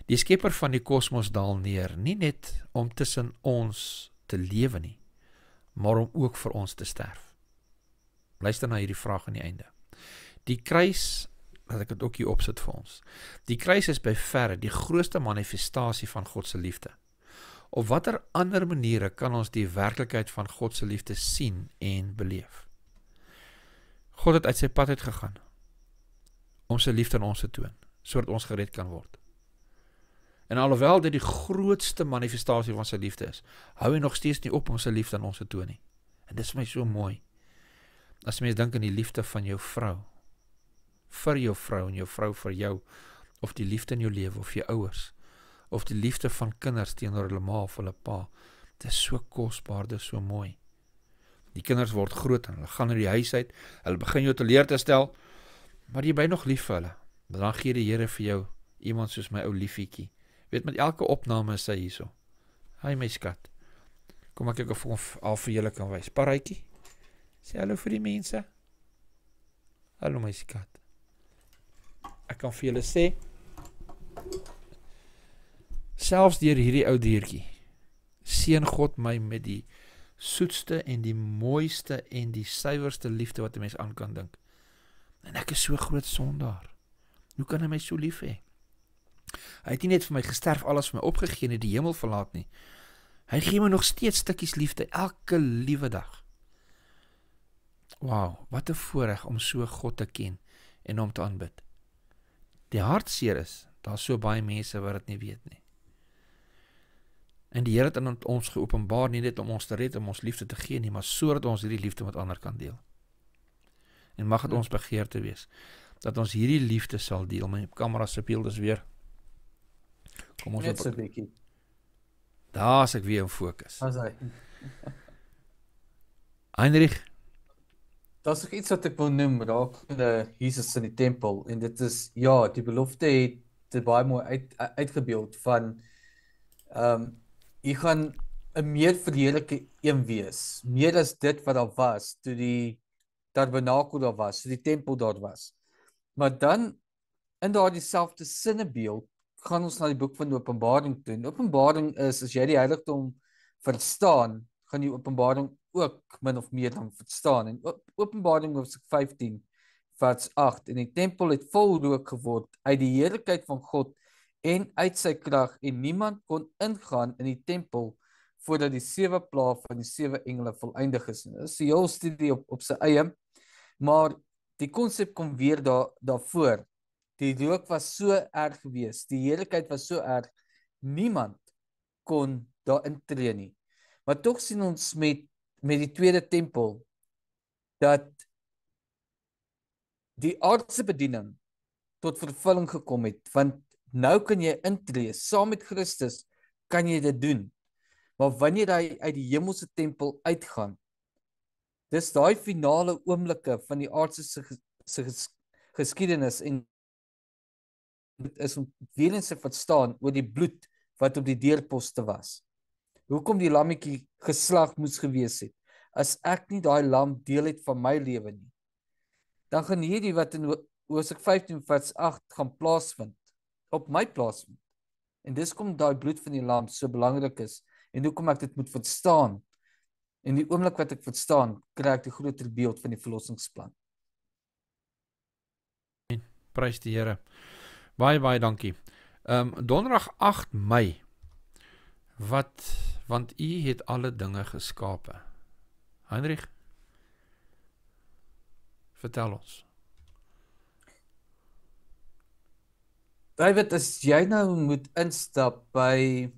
Die skepper van die kosmos daal neer, nie net om tussen ons te lewe nie, maar om ook vir ons te sterf. Luister na hierdie vraag aan die einde. Die kruis, laat ek dit ook hier opsit vir ons. Die kruis is by verre die grootste manifestasie van God se liefde. Op watter ander maniere kan ons die werklikheid van God se liefde sien en beleef? God het uit sy pad uitgegaan om sy liefde aan ons te toon, sodat ons gered kan word. En alhoewel dit die grootste manifestasie van sy liefde is, hou hy nog steeds nie op om sy liefde aan ons te toon nie. En dit is my so mooi. As mens dink aan die liefde van jou vrou, vir jou vrou en jou vrou vir jou, of die liefde in jou lewe, of jou ouers, of die liefde van kinders teenoor hulle ma of hulle pa, dit is so kosbaar, dit is so mooi. Die kinders word groot en hulle gaan uit die huis uit, hulle begin jou teleur te stel, maar jy bly nog lief vir hulle. Dan gee die Here vir jou iemand soos my ou liefiekie. Weet, met elke opname is hy hierso. Hi my skat. Kom ek of al vir julle kan wys. Paratjie. Sê hallo vir die mense. Hallo my skat. Ek kan vir julle sê, selfs deur hierdie ou diertjie, seën God my met die soetste en die mooiste en die suiwerste liefde wat 'n mens aan kan dink. En ek is so groot sondaar. Hoe kan hy my so lief hê? Hy het nie net vir my gesterf, alles vir my opgegee en die hemel verlaat nie. Hy gee my nog steeds stukkies liefde, elke liewe dag. Wow, wat 'n voorreg om so God te ken en hom te aanbid. Die hartseer is, daar is so baie mense wat dit nie weet nie. En die Here het aan ons geopenbaar, nie net om ons te red, om ons liefde te gee nie, maar sodat ons hierdie liefde met ander kan deel. En mag het ons begeerte wees, dat ons hierdie liefde sal deel. My kamera se beeld is weer. Kom ons net so 'n bietjie. Daar is ek weer in fokus. As hy. Heinrich, Daar's nog iets wat ek wil noem, raak Jesus in die tempel, en dit is, ja, die belofte het dit baie mooi uitgebeeld van jy gaan 'n meer verheerlike een wees, meer as dit wat daar was toe die tabernakel daar was, toe die tempel daar was. Maar dan in daardie selfde sinnebeeld gaan ons na die boek van Openbaring toe. En Openbaring is, as jy die heiligdom verstaan, gaan jy Openbaring ook min of meer dan verstaan. En Openbaring hoofstuk 15 vers 8, en die tempel het vol rook geword uit die heerlikheid van God en uit sy krag, en niemand kon ingaan in die tempel voordat die 7 plaag van die 7 engele volëindig is. Dit is 'n hele studie op sy eie, maar die konsep kom weer daarvoor. Die rook was so erg geweest, die heerlikheid was so erg, niemand kon daar intree nie. Maar tog sien ons met die tweede tempel dat die aardse bediening tot vervulling gekom het, want nou kan jy intree, saam met Christus kan jy dit doen. Maar wanneer hy uit die hemelse tempel uitgaan, dis daai finale oomblikke van die aardse geskiedenis, en dit is om weer eens te verstaan oor die bloed wat op die deurposte was. Hoekom die lammetjie geslag moes gewees het. As ek nie daai lam deel het van my lewe nie, dan gaan hierdie wat in Hoofstuk 15 vers 8 gaan plaasvind, op my plaasvind. En dis kom daai bloed van die lam so belangrik is, en hoekom ek dit moet verstaan. En die oomblik wat ek verstaan, kry ek die groter beeld van die verlossingsplan. Prys die Here. Baie dankie. Donderdag 8 Mei, want U het alle dinge geskape. Heinrich, vertel ons. David, as jy nou moet instap by,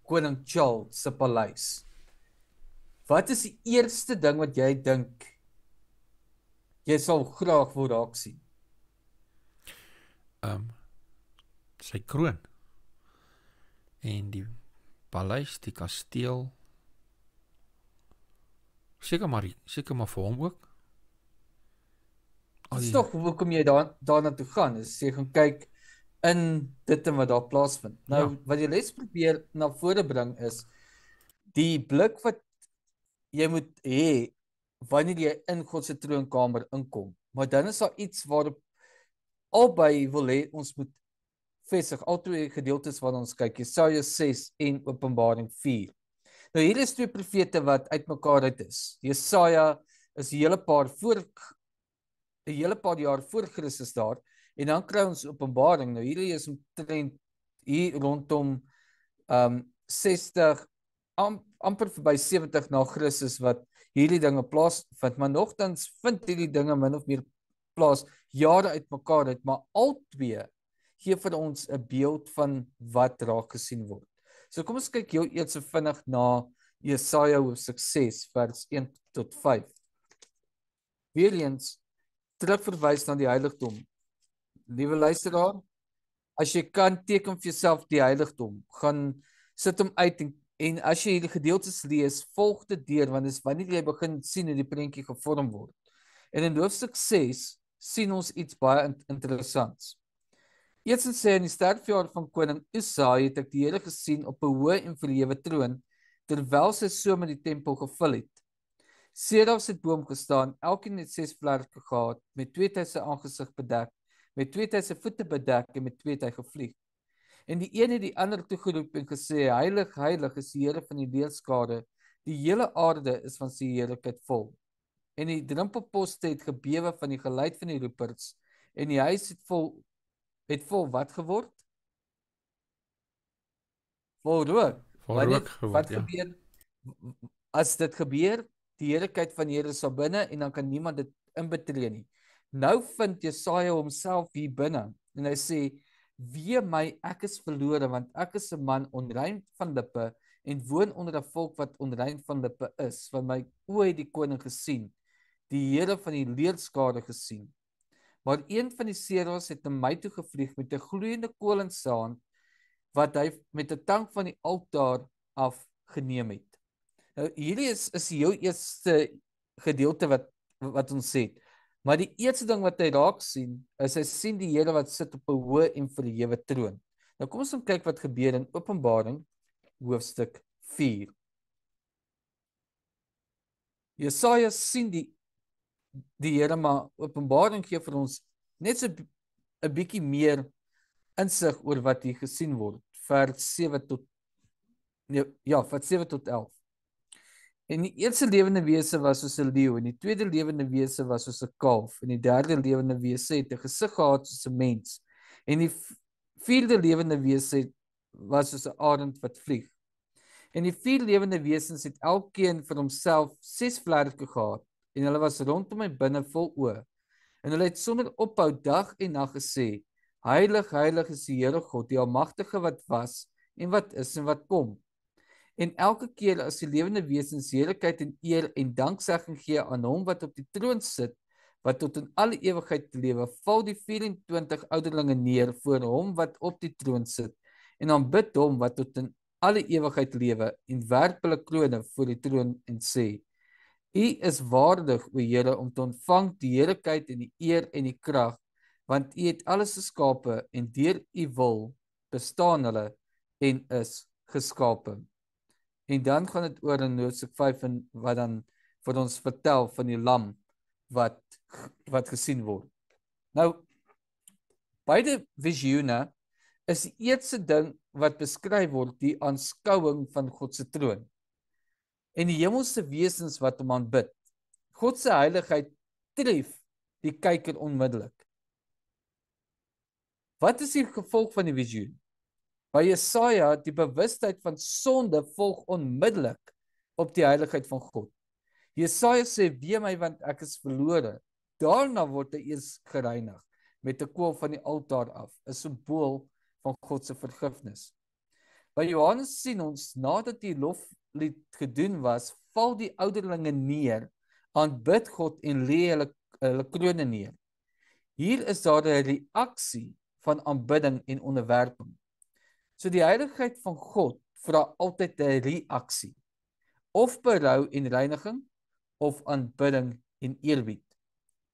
Koning Charles se paleis, wat is die eerste ding wat jy dink jy sal graag wil raak sien? Sy kroon en die paleis, die kasteel, seker maar vir hom ook. Dit is toch hoekom jy daarna toe gaan, is jy gaan kyk in dit en wat daar plaasvind. Nou, wat die les probeer na vore bring is, die blik wat jy moet hê, wanneer jy in God se troonkamer inkom, maar dan is daar iets waarop albei wil hê, ons moet vestig, al twee gedeeltes wat ons kyk, Jesaja 6 en Openbaring 4. Nou hier is twee profete wat uitmekaar uit is. Jesaja is 'n hele paar jaar voor Christus daar, en dan kry ons Openbaring. Nou hierdie is omtrent hier rondom 60, amper verby 70 na Christus wat hierdie dinge plaasvind, maar nogtans vind hierdie dinge min of meer plaas jare uitmekaar uit, maar al twee gee vir ons 'n beeld van wat raak gesien word. So kom ons kyk jou eers vinnig na Jesaja hoofstuk 6 vers 1 tot 5. Weer eens terugverwys na die heiligdom. Liewe luisteraar, as jy kan, teken vir jouself die heiligdom, gaan sit hom uit, en as jy hierdie gedeeltes lees, volg dit deur, want dis wanneer jy begin sien hoe die prentjie gevorm word. En in hoofstuk 6 sien ons iets baie interessants. Eerstens sê, in die sterfjaar van koning Usa het ek die Here gesien op 'n hoë en verhewe troon, terwyl sy so met die tempel gevul het. Serafs het bo hom gestaan, elkeen het 6 vlerke gehad, met 2 het hy sy aangesig bedek, met 2 het hy sy voete bedek, en met 2 het hy gevlieg. En die een het die ander toegeroep en gesê, heilig, heilig is die Here van die leerskare, die hele aarde is van sy heerlikheid vol. En die drempelposte het gebewe van die geluid van die roepers, en die huis het vol wat geword? Vol rook. Wat gebeur? As dit gebeur, die heerlikheid van die Here is daar binne, en dan kan niemand dit inbetree nie. Nou vind Jesaja homself hier binne, en hy sê, wee my, ek is verlore, want ek is 'n man onrein van lippe, en woon onder 'n volk wat onrein van lippe is, want my oë het die koning gesien, die Here van die leerskare gesien. Maar een van die serafs het na my toe gevlieg met 'n gloeiende kool in sy hand, wat hy met 'n tang van die altaar afgeneem het. Nou hierdie is jou eerste gedeelte wat ons sê. Maar die eerste ding wat hy raak sien, is hy sien die Here wat sit op 'n hoë en verhewe troon. Nou kom ons kyk wat gebeur in Openbaring hoofstuk 4. Jesaja sien die Here, maar Openbaring gee vir ons net so 'n bietjie meer insig oor wat hier gesien word. Vers 7 tot 11. En die eerste lewende wese was soos 'n leeu, en die tweede lewende wese was soos 'n kalf, en die derde lewende wese het 'n gesig gehad soos 'n mens, en die vierde lewende wese was soos 'n arend wat vlieg. En die vier lewende wesens het elkeen vir homself 6 vlerke gehad, en hulle was rondom my binne vol oë. En hulle het sonder ophou dag en nag gesê: Heilig, heilig is die Here God, die Almagtige wat was en wat is en wat kom. En elke keer as die lewende wesens heerlikheid en eer en danksegging gee aan hom wat op die troon sit, wat tot in alle ewigheid lewe, val die 24 ouderlinge neer voor hom wat op die troon sit, en aanbid hom wat tot in alle ewigheid lewe, en werp hulle krone voor die troon en sê: U is waardig, o Here, om te ontvang die heerlikheid en die eer en die krag, want U het alles geskape en deur U wil bestaan hulle en is geskape. En dan gaan dit oor in Hoofstuk 5 en wat dan vir ons vertel van die lam wat gesien word. Nou, beide visioene is die eerste ding wat beskryf word, die aanskouing van God se troon. En die hemelse wesens wat hom aanbid. God se heiligheid tref die kyker onmiddellik. Wat is die gevolg van die visioen? By Jesaja, die bewustheid van sonde volg onmiddellik op die heiligheid van God. Jesaja sê: "Wee my, want ek is verlore." Daarna word hy eers gereinig met 'n kool van die altaar af, 'n simbool van God se vergifnis. By Johannes sien ons, nadat die loflied gedoen was, val die ouderlinge neer, aanbid God en lê hulle krone neer. Hier is daar 'n reaksie van aanbidding en onderwerping. So die heiligheid van God vra altyd 'n reaksie, of berou en reiniging, of aanbidding en eerbied.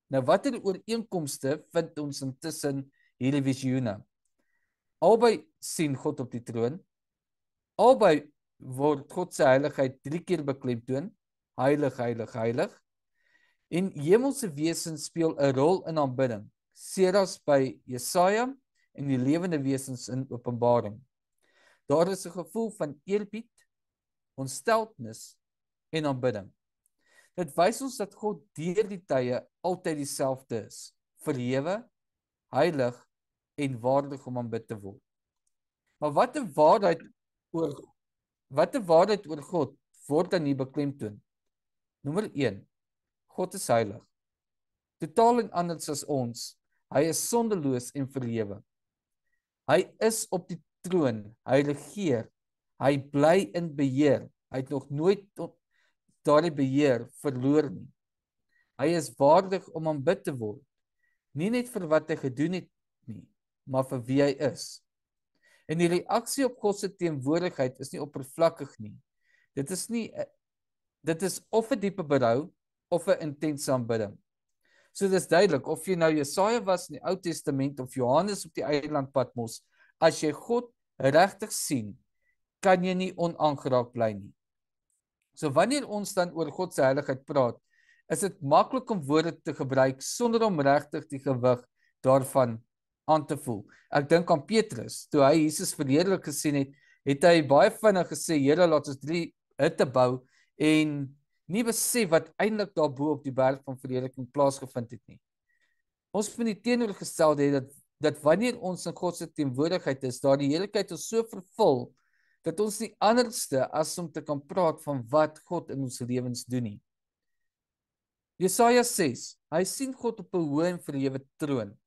Nou watter ooreenkomste vind ons intussen hierdie visioene? Albei sien God op die troon. Albei word God se heiligheid 3 keer beklemtoon. Heilig, heilig, heilig. En hemelse wesens speel 'n rol in aanbidding. Seras by Jesaja en die lewende wesens in Openbaring. Daar is 'n gevoel van eerbied, ontsteltenis en aanbidding. Dit wys ons dat God deur die tye altyd dieselfde is, verhewe, heilig en waardig om aanbid te word. Maar watter waarheid oor God word dan hier beklemtoon? Nommer 1. God is heilig. Totaal en anders as ons. Hy is sondeloos en verhewe. Hy is op die troon, hy regeer, hy bly in beheer. Hy het nog nooit daardie beheer verloor nie. Hy is waardig om aanbid te word, nie net vir wat hy gedoen het nie, maar vir wie hy is. En die reaksie op God se teenwoordigheid is nie oppervlakkig nie. Dit is of 'n diepe berou of 'n intense aanbidding. So dis duidelik, of jy nou Jesaja was in die Ou Testament of Johannes op die eiland Patmos, as jy God regtig sien, kan jy nie onaangeraak bly nie. So wanneer ons dan oor God se heiligheid praat, is dit maklik om woorde te gebruik sonder om regtig die gewig daarvan aan te voel. Ek dink aan Petrus, toe hy Jesus verheerlik gesien het, het hy baie vinnig gesê: "Here, laat ons 3 hutte bou," en nie besef wat eintlik daarbo op die berg van verheerliking plaasgevind het nie. Ons moet die teenoorgestelde hê dat wanneer ons in God se teenwoordigheid is, daar die heerlikheid ons so vervul dat ons nie anderste as om te kan praat van wat God in ons lewens doen nie. Jesaja 6, hy sien God op 'n hoë en verhewe troon.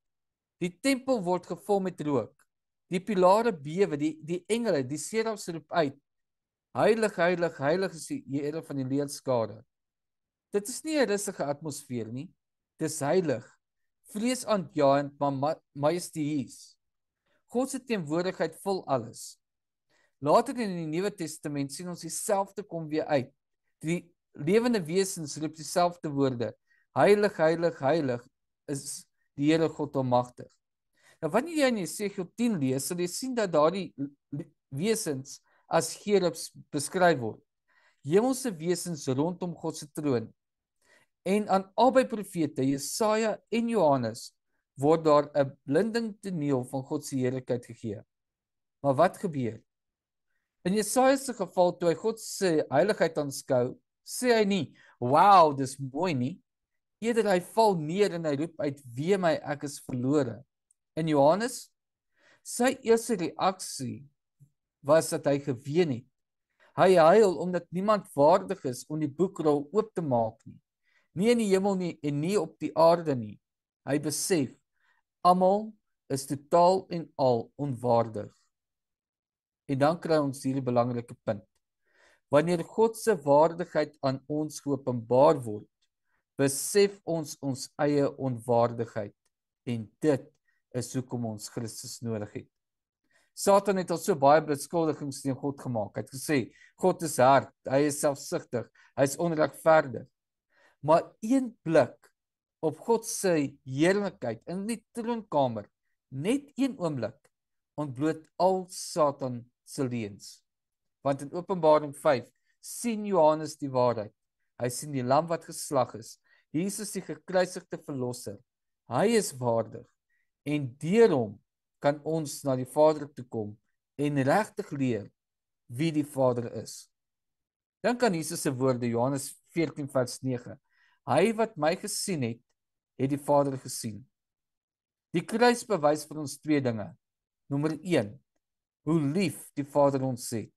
Die tempel word gevul met rook. Die pilare bewe, die engele, die serafs roep uit: "Heilig, heilig, heilig is die Here van die leerskare." Dit is nie 'n rustige atmosfeer nie. Dis heilig, vreesaanjaend, maar majestueus. God se teenwoordigheid vul alles. Later in die Nuwe Testament sien ons dieselfde kom weer uit. Die lewende wesens roep dieselfde woorde: "Heilig, heilig, heilig is die Here God almagtig. Nou wanneer jy in Jesegiel 10 lees, sal jy sien dat daardie wesens as cherubs beskryf word. Hemelse wesens rondom God se troon. En aan albei profete, Jesaja en Johannes, word daar 'n blinding toneel van God se heerlikheid gegee. Maar wat gebeur? In Jesaja se geval, toe hy God se heiligheid aanskou, sê hy nie, "Wow, dis mooi nie." Eerder hy val neer en hy roep uit, "Wee my, ek is verlore." In Johannes, sy eerste reaksie was dat hy geween het. Hy huil omdat niemand waardig is om die boekrol oop te maak nie. Nie in die hemel nie en nie op die aarde nie. Hy besef, almal is totaal en al onwaardig. En dan kry ons hierdie belangrike punt. Wanneer God se waardigheid aan ons geopenbaar word, besef ons eie onwaardigheid. En dit is hoekom ons Christus nodig het. Satan het al so baie beskuldigings teen God gemaak. Hy het gesê, God is hard, hy is selfsugtig, hy is onregverdig. Maar een blik op God se heerlikheid in die troonkamer, net een oomblik, ontbloot al Satan se leuns. Want in Openbaring 5 sien Johannes die waarheid. Hy sien die lam wat geslag is, Jesus die gekruisigde verlosser. Hy is waardig en deur hom kan ons na die Vader toe kom en regtig leer wie die Vader is. Dan kan Jesus se woorde, Johannes 14 vers 9. Hy wat my gesien het, het die Vader gesien. Die kruis bewys vir ons twee dinge. Nommer 1, hoe lief die Vader ons het.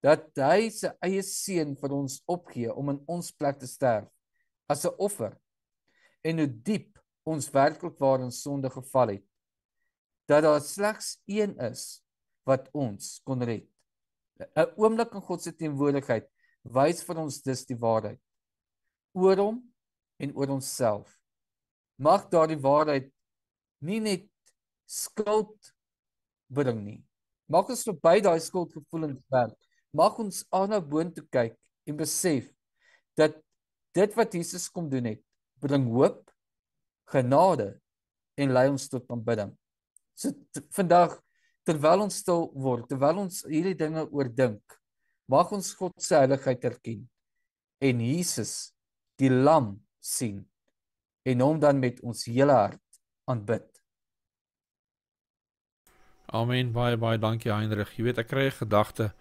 Dat hy sy eie seun vir ons opgee om in ons plek te sterf, as 'n offer. En hoe diep ons werklik waar in sonde geval het. Dat daar slegs een is wat ons kon red. 'n oomblik in God se teenwoordigheid wys vir ons dus die waarheid. Oor hom en oor onsself. Mag daardie waarheid nie net skuld bring nie. Mag ons verby daai skuldgevoelens werk. Mag ons aanhou boontoe kyk en besef dat dit wat Jesus kom doen het, bring hoop, genade en lei ons tot aanbidding. So vandag, terwyl ons stil word, terwyl ons hierdie dinge oordink, mag ons God se heiligheid erken en Jesus, die lam, sien en hom dan met ons hele hart aanbid. Amen, baie dankie Heinrich. Jy weet, ek kry 'n gedagte.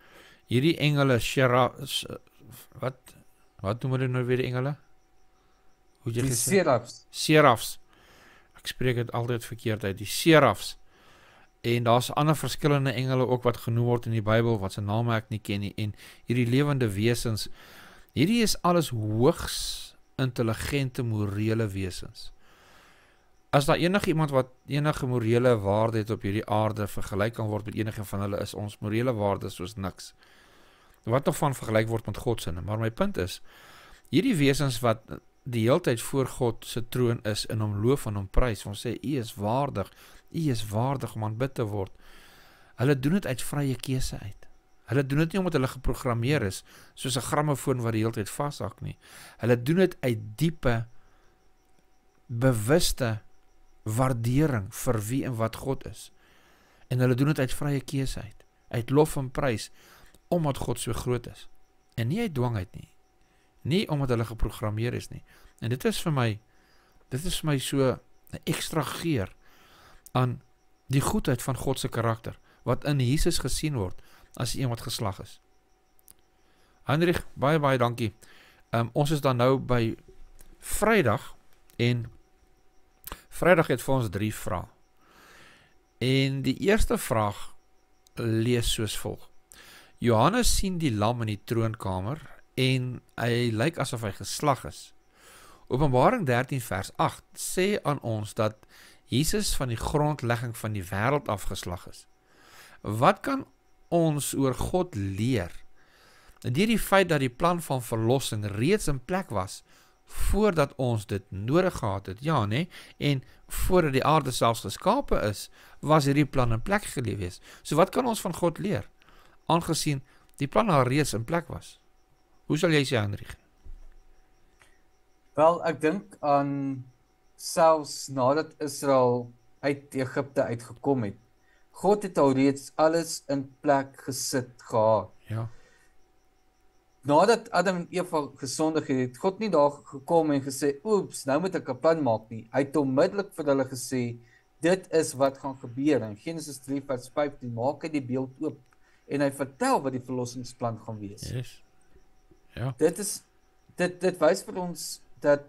Hierdie engele, wat noem hulle nou weer die engele? Hoe jy gesê? Serafs. Serafs. Ek spreek dit altyd verkeerd uit. Die serafs. En daar's ander verskillende engele ook wat genoem word in die Bybel wat se name ek nie ken nie. En hierdie lewende wesens, hierdie is alles hoogs intelligente morele wesens. As daar enige iemand wat enige morele waarde het op hierdie aarde vergelyk kan word met enige van hulle, is ons morele waarde soos niks. Wat nog van vergelyk word met God se, maar my punt is, hierdie wesens wat die heeltyd voor God se troon is en hom loof en hom prys, ons sê, U is waardig om aanbid te word. Hulle doen dit uit vrye keuse uit. Hulle doen dit nie omdat hulle geprogrammeer is, soos 'n grammofoon wat die heeltyd vashak nie. Hulle doen dit uit diepe, bewuste waardering vir wie en wat God is. En hulle doen dit uit vrye keuse uit lof en prys, omdat God so groot is. En nie uit dwang uit nie. Nie omdat hulle geprogrammeer is nie. En dit is vir my so 'n ekstra geur aan die goedheid van God se karakter, wat in Jesus gesien word, as een wat geslag is. Heinrich, baie dankie. Ons is dan nou by Vrydag, en Vrydag het vir ons 3 vrae. En die eerste vraag lees soos volg. Johannes sien die lam in die troonkamer, en hy lyk asof hy geslag is. Openbaring 13 vers 8 sê aan ons dat Jesus van die grondlegging van die wêreld afgeslag is. Wat kan ons oor God leer? Deur die feit dat die plan van verlossing reeds in plek was, voordat ons dit nodig gehad het, ja nee, en voordat die aarde selfs geskape is, was hierdie plan in plek gewees. So wat kan ons van God leer? Aangesien die plan al reeds in plek was. Hoe sal jy sê, Heinrich? Wel, ek dink aan selfs nadat Israel uit Egipte uitgekom het. God het alreeds alles in plek gesit gehad. Ja. Nadat Adam en Eva gesondig het, God nie daar gekom en gesê, oeps, nou moet ek 'n plan maak nie. Hy het onmiddellik vir hulle gesê, dit is wat gaan gebeur. In Genesis 3 vers 15 maak hy die beeld oop en hy vertel wat die verlossingsplan gaan wees. Yes. Ja. Dit wys vir ons dat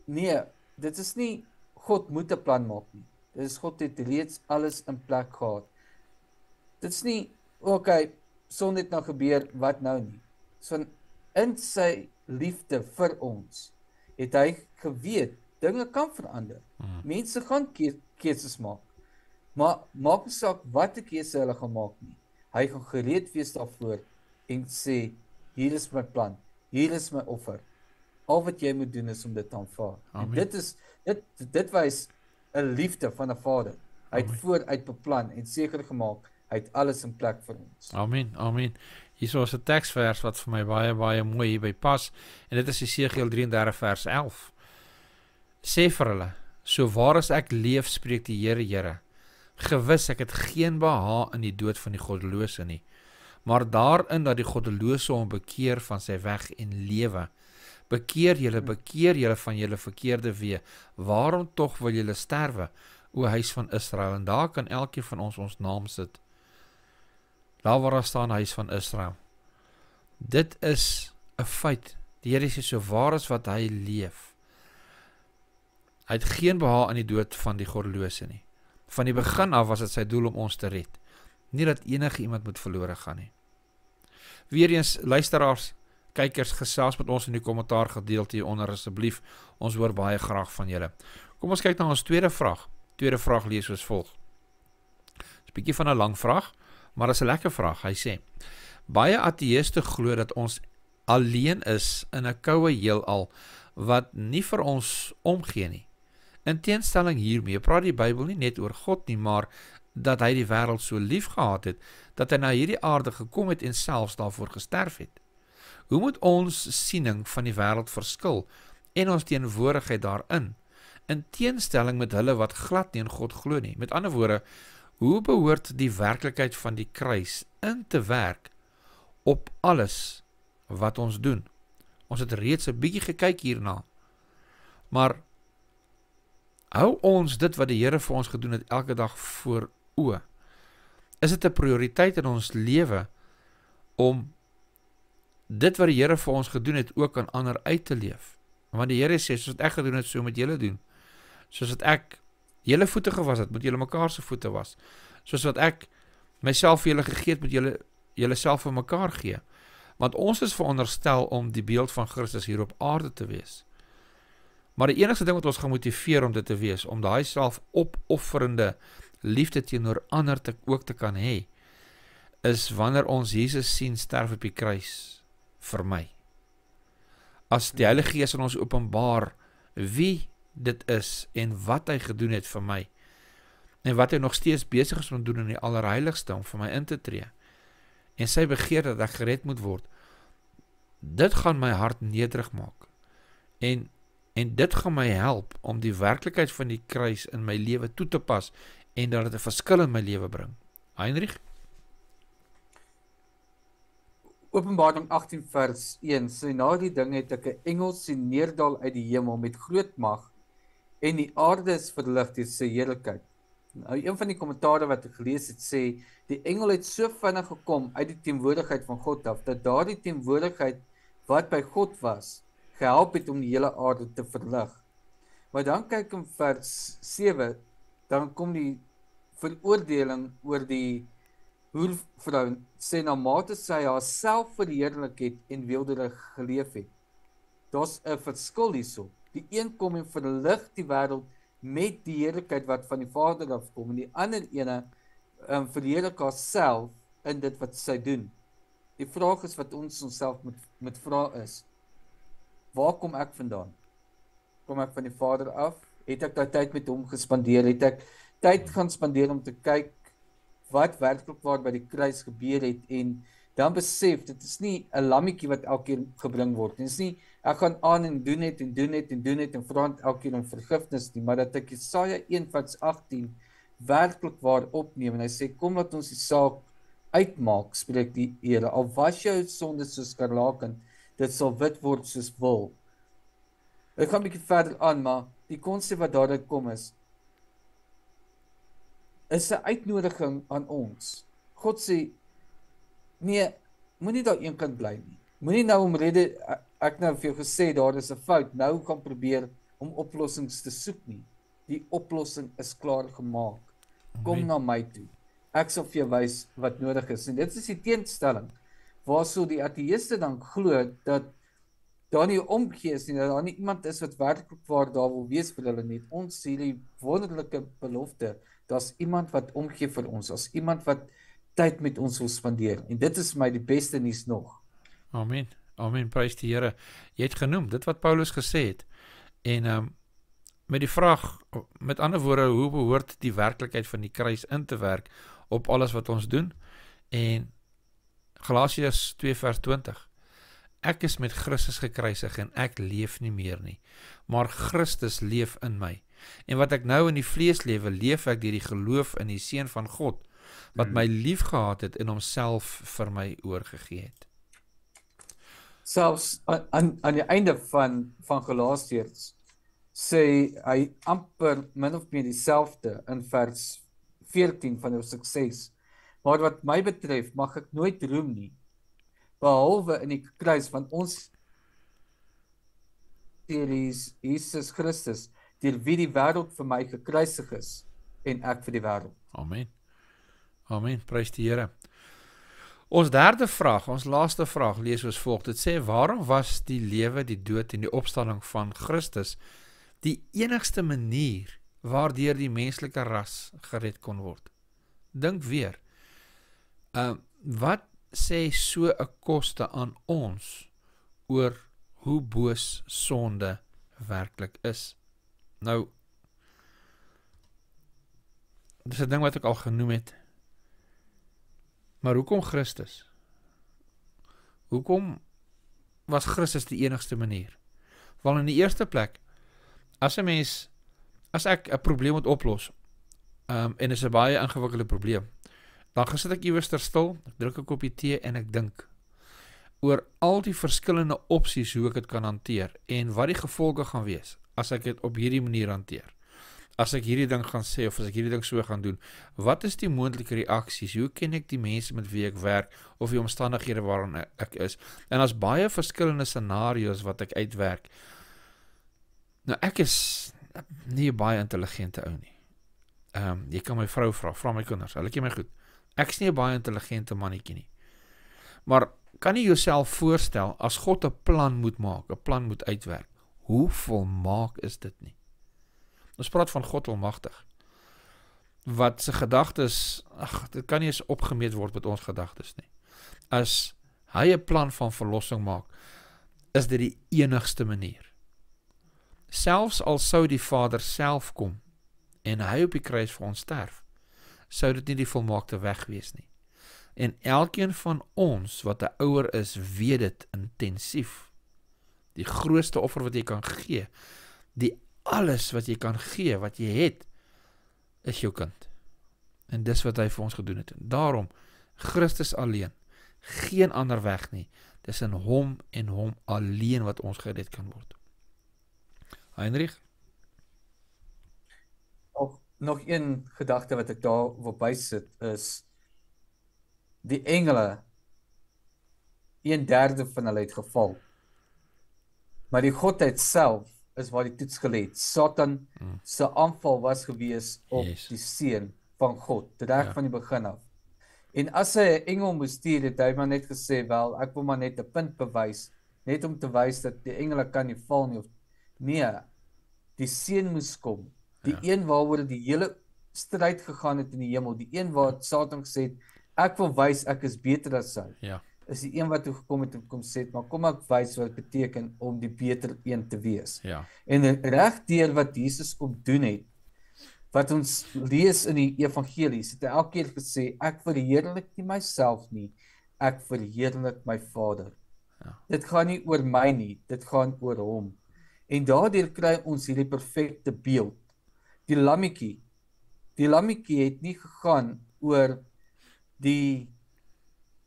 nee, dit is nie God moet 'n plan maak nie. Dit is God het reeds alles in plek gehad. Dit is nie okay, sonde het nou gebeur, wat nou nie. So in sy liefde vir ons het hy geweet dinge kan verander. Mense gaan keuses maak. Maar maak nie saak watter keuse hulle gaan maak nie. Hy gaan gereed wees daarvoor en sê, hier is my plan, hier is my offer. Al wat jy moet doen is om dit te aanvaar. En dit wys 'n liefde van 'n Vader. Hy het vooruit beplan en seker gemaak, hy het alles in plek vir ons. Amen, amen. Hier is 'n teksvers wat vir my baie mooi hierby pas, en dit is Jesegiel 33 vers 11. Sê vir hulle, so waar as ek leef, spreek die Here, gewis ek het geen behaag in die dood van die goddelose nie, maar daarin dat die goddelose hom bekeer van sy weg en lewe. Bekeer julle van julle verkeerde weë. Waarom tog wil julle sterwe, o huis van Israel? En daar kan elkeen van ons naam sit. Daar waar daar staan huis van Israel. Dit is 'n feit. Die Here sê so waar as wat hy leef. Hy het geen behaag in die dood van die goddelose nie. Van die begin af was dit sy doel om ons te red. Nie dat enige iemand moet verlore gaan nie. Weereens, luisteraars, kykers, gesels met ons in die kommentaar gedeelte hieronder asseblief. Ons hoor baie graag van julle. Kom ons kyk na ons tweede vraag. Tweede vraag lees soos volg. Dis 'n bietjie van 'n lang vraag, maar dis 'n lekker vraag. Hy sê: baie ateïste glo dat ons alleen is in 'n koue heelal wat nie vir ons omgee nie. In teenstelling hiermee praat die Bybel nie net oor God nie, maar dat hy die wêreld so lief gehad het, dat hy na hierdie aarde gekom het en selfs daarvoor gesterf het. Hoe moet ons siening van die wêreld verskil en ons teenwoordigheid daarin, in teenstelling met hulle wat glad nie in God glo nie? Met ander woorde, hoe behoort die werklikheid van die kruis in te werk op alles wat ons doen? Ons het reeds 'n bietjie gekyk hierna, maar hou ons dit wat die Here vir ons gedoen het elke dag voor oë? Is dit 'n prioriteit in ons lewe om dit wat die Here vir ons gedoen het ook aan ander uit te leef? Want die Here sê, soos wat ek gedoen het, so moet julle doen. Soos wat ek julle voete gewas het, moet julle mekaar se voete was. Soos wat ek myself vir julle gegee het, moet julle self vir mekaar gee. Want ons is veronderstel om die beeld van Christus hier op aarde te wees. Maar die enigste ding wat ons gaan motiveer om dit te wees, om daai selfopofferende liefde teenoor ander ook te kan hê, is wanneer ons Jesus sien sterf op die kruis vir my. As die Heilige Gees in ons openbaar wie dit is en wat hy gedoen het vir my, en wat hy nog steeds besig is om te doen in die allerheiligste, om vir my in te tree, en sy begeer dat ek gered moet word, dit gaan my hart nederig maak, en dit gaan my help om die werklikheid van die kruis in my lewe toe te pas, en dat dit 'n verskil in my lewe bring. Heinrich? Openbaring 18 vers 1 sê, na die ding het ek 'n engel sien neerdal uit die hemel met groot mag, en die aarde is verlig deur sy heerlikheid. Nou, een van die kommentare wat ek gelees het sê, die engel het so vinnig gekom uit die teenwoordigheid van God af, dat daardie teenwoordigheid wat by God was, gehelp het om die hele aarde te verlig. Maar dan kyk in vers 7, dan kom die veroordeling oor die hoervrou, sê na mate sy haarself verheerlik het en weelderig geleef het. Daar's 'n verskil hierso. Die een kom en verlig die wêreld met die heerlikheid wat van die Vader afkom, en die ander ene verheerlik haarself in dit wat sy doen. Die vraag is wat ons onsself moet vra is, waar kom ek vandaan? Kom ek van die Vader af? Het ek daai tyd met hom gespandeer? Het ek tyd gaan spandeer om te kyk wat werklik waar by die kruis gebeur het en dan besef, dit is nie 'n lammetjie wat elke keer gebring word nie. Dit is nie, ek gaan aan en doen net en vra elke keer om vergifnis nie, maar dat ek Jesaja 1:18 werklik waar opneem, en hy sê, kom laat ons die saak uitmaak, spreek die Here, al was jou sonde soos skarlaken, dit sal wit word soos wol. Ek gaan 'n bietjie verder aan, maar die konsep wat daaruit kom is 'n uitnodiging aan ons. God sê, nee, moenie daar een kant bly nie. Moenie nou omrede, ek nou vir jou gesê, daar is 'n fout, nou gaan probeer om oplossings te soek nie. Die oplossing is klaar gemaak. Kom na my toe. Ek sal vir jou wys wat nodig is. En dit is die teenstelling, waarso die ateïste dan glo, dat daar nie omgee is nie, dat daar nie iemand is wat werklik waar daar wil wees vir hulle nie. Ons sien die wonderlike belofte, daar's iemand wat omgee vir ons, daar's iemand wat tyd met ons wil spandeer. En dit is my die beste nuus nog. Amen. Amen, prys die Here. Jy het genoem, dit wat Paulus gesê het. En met die vraag, met ander woorde, hoe behoort die werklikheid van die kruis in te werk op alles wat ons doen? En Galasiërs 2:20. Ek is met Christus gekruisig en ek leef nie meer nie, maar Christus leef in my. En wat ek nou in die vlees lewe, leef ek deur die geloof in die Seun van God, wat my liefgehad het en homself vir my oorgegee het. Selfs aan die einde van Galasiërs sê hy amper min of meer dieselfde in vers 14 van hoofstuk 6. Maar wat my betref, mag ek nooit roem nie, behalwe in die kruis van ons Jesus Christus, deur wie die wêreld vir my gekruisig is en ek vir die wêreld. Amen. Amen, prys die Here. Ons derde vraag, ons laaste vraag lees soos volg. Dit sê, waarom was die lewe, die dood en die opstanding van Christus die enigste manier waardeur die menslike ras gered kon word? Dink weer. Wat sê so 'n koste aan ons oor hoe boos sonde werklik is? Nou, dis 'n ding wat ek al genoem het. Maar hoekom Christus? Hoekom was Christus die enigste manier? Wel, in die eerste plek, as ek 'n probleem moet oplos, en is 'n baie ingewikkelde probleem, dan gesit ek iewers stil, ek druk 'n koppie tee en ek dink oor al die verskillende opsies hoe ek dit kan hanteer en wat die gevolge gaan wees as ek dit op hierdie manier hanteer. As ek hierdie ding gaan sê of as ek hierdie ding so gaan doen, wat is die moontlike reaksies? Hoe ken ek die mense met wie ek werk of die omstandighede waarin ek is? En as baie verskillende scenario's wat ek uitwerk. Nou ek is nie 'n baie intelligente ou nie. Jy kan my vrou vra my kinders, hulle ken my goed. Ek is nie 'n baie intelligente mannetjie nie. Maar kan jy jouself voorstel as God 'n plan moet maak, 'n plan moet uitwerk? Hoe volmaak is dit nie? Ons praat van God almagtig. Wat se gedagtes, dit kan nie eens opgemeet word met ons gedagtes nie. As hy 'n plan van verlossing maak, is dit die enigste manier. Selfs al sou die Vader self kom en hy op die kruis vir ons sterf, sou dit nie die volmaakte weg wees nie. En elkeen van ons wat 'n ouer is, weet dit intensief. Die grootste offer wat jy kan gee, die alles wat jy kan gee, wat jy het, is jou kind. En dis wat hy vir ons gedoen het. Daarom, Christus alleen, geen ander weg nie. Dis in hom en hom alleen wat ons gered kan word. Heinrich? Nog een gedagte wat ek daar wil bysit is, die engele, 1/3 van hulle het geval. Maar die godheid self is waar die toets gelê het. Satan se aanval was gewees op die seun van God, reg van die begin af. En as hy 'n engel moes stuur, het hy maar net gesê, wel, ek wil maar net 'n punt bewys, net om te wys dat die engele kan nie val nie. Nee, die seun moes kom. Die een waaroor die hele stryd gegaan het in die hemel, die een waar Satan gesê het, ek wil wys ek is beter as hy. Is die een wat toe gekom het en kom sê, maar kom ek wys wat het beteken om die beter een te wees. En reg deur wat Jesus kom doen het, wat ons lees in die evangelies, het hy elke keer gesê, ek verheerlik nie myself nie, ek verheerlik my Vader. Ja. Dit gaan nie oor my nie, dit gaan oor hom. En daardeur kry ons hierdie perfekte beeld. Die lammetjie het nie gegaan oor die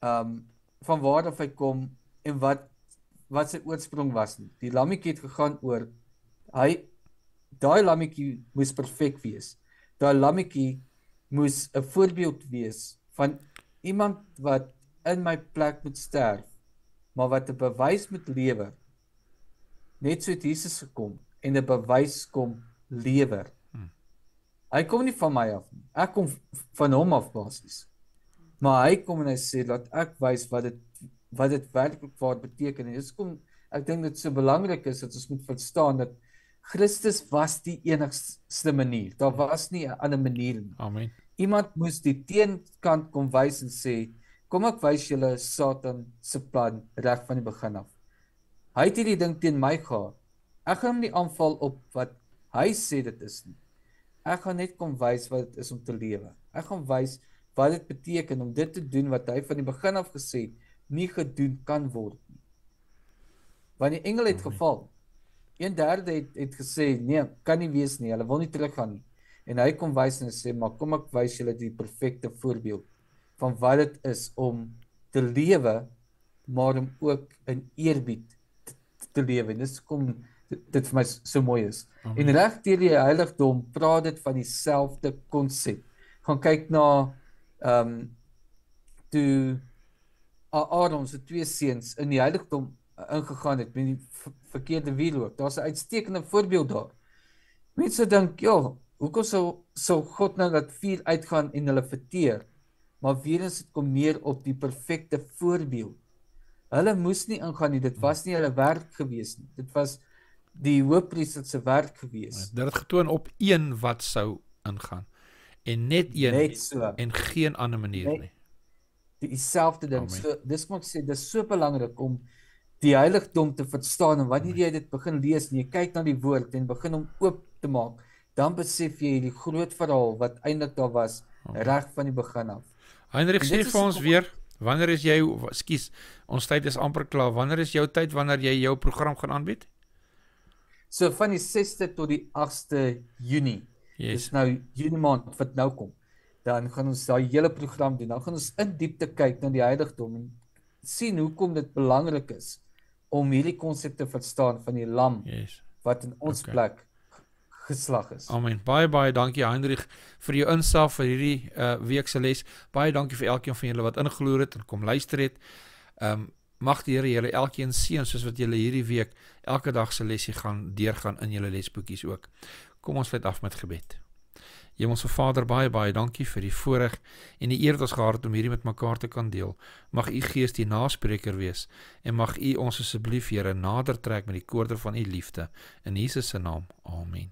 van waar af hy kom en wat sy oorsprong was nie. Die lammetjie het gegaan oor daai lammetjie moes perfek wees. Daai lammetjie moes 'n voorbeeld wees van iemand wat in my plek moet sterf, maar wat 'n bewys moet lewer. Net so het Jesus gekom en 'n bewys kom lewer. Hy kom nie van my af nie. Ek kom van hom af basies. Maar hy kom en hy sê dat ek wys wat dit werklik waar beteken. En dis kom ek dink dit so belangrik is dat ons moet verstaan dat Christus was die enigste manier. Daar was nie 'n ander manier nie. Amen. Iemand moes die teenkant kom wys en sê, kom ek wys julle Satan se plan reg van die begin af. Hy het hierdie ding teen my gehad. Ek gaan hom nie aanval op wat hy sê dit is nie. Ek gaan net kom wys wat dit is om te lewe. Ek gaan wys wat dit beteken om dit te doen wat hy van die begin af gesê nie gedoen kan word nie. Want die engel het geval. 1/3 het gesê, nee, kan nie wees nie, hulle wil nie teruggaan nie. En hy kom wys en sê, maar kom ek wys julle die perfekte voorbeeld van wat dit is om te lewe, maar om ook in eerbied te lewe. En dis kom dit vir my so mooi is. En reg deur die heiligdom praat dit van dieselfde konsep. Gaan kyk na toe Aaron se 2 seuns in die heiligdom ingegaan het met die verkeerde wierook. Daar's 'n uitstekende voorbeeld daar. Mense dink, ja, hoekom sou God nou dat vuur uitgaan en hulle verteer? Maar weer eens het kom neer op die perfekte voorbeeld. Hulle moes nie ingaan nie, dit was nie hulle werk gewees nie. Dit was die hoofpriester se werk gewees. Dit het getoon op een wat sou ingaan. En net een Net so. en geen ander manier nie. Dieselfde ding. Amen. So dis kom ek sê, dis so belangrik om die heiligdom te verstaan en wanneer jy dit begin lees en jy kyk na die woord en begin om oop te maak, dan besef jy die groot verhaal wat eintlik daar was reg van die begin af. Heinrich, En sê dit is vir ons kom- weer, wanneer is jy, skus, ons tyd is amper klaar. Wanneer is jou tyd wanneer jy jou program gaan aanbied? So van die 6de tot die 8de Junie. Yes. Dis nou Junie maand wat nou kom. Dan gaan ons daai hele program doen. Dan gaan ons in diepte kyk na die heiligdom en sien hoekom dit belangrik is om hierdie konsep te verstaan van die lam Yes. wat in ons plek geslag is. Amen. Baie dankie Heinrich vir jou insaag vir hierdie week se les. Baie dankie vir elkeen van julle wat ingeloer het en kom luister het. Mag die Here julle elkeen seën soos wat julle hierdie week elke dag se lesie gaan deurgaan in julle lesboekies ook. Kom ons sluit af met gebed. Hemelse Vader, baie dankie vir die voorreg en die eer wat ons gehad het om hierdie met mekaar te kan deel. Mag U Gees die naspreker wees en mag U ons asseblief Here nader trek met die koorde van U liefde. In Jesus se naam. Amen.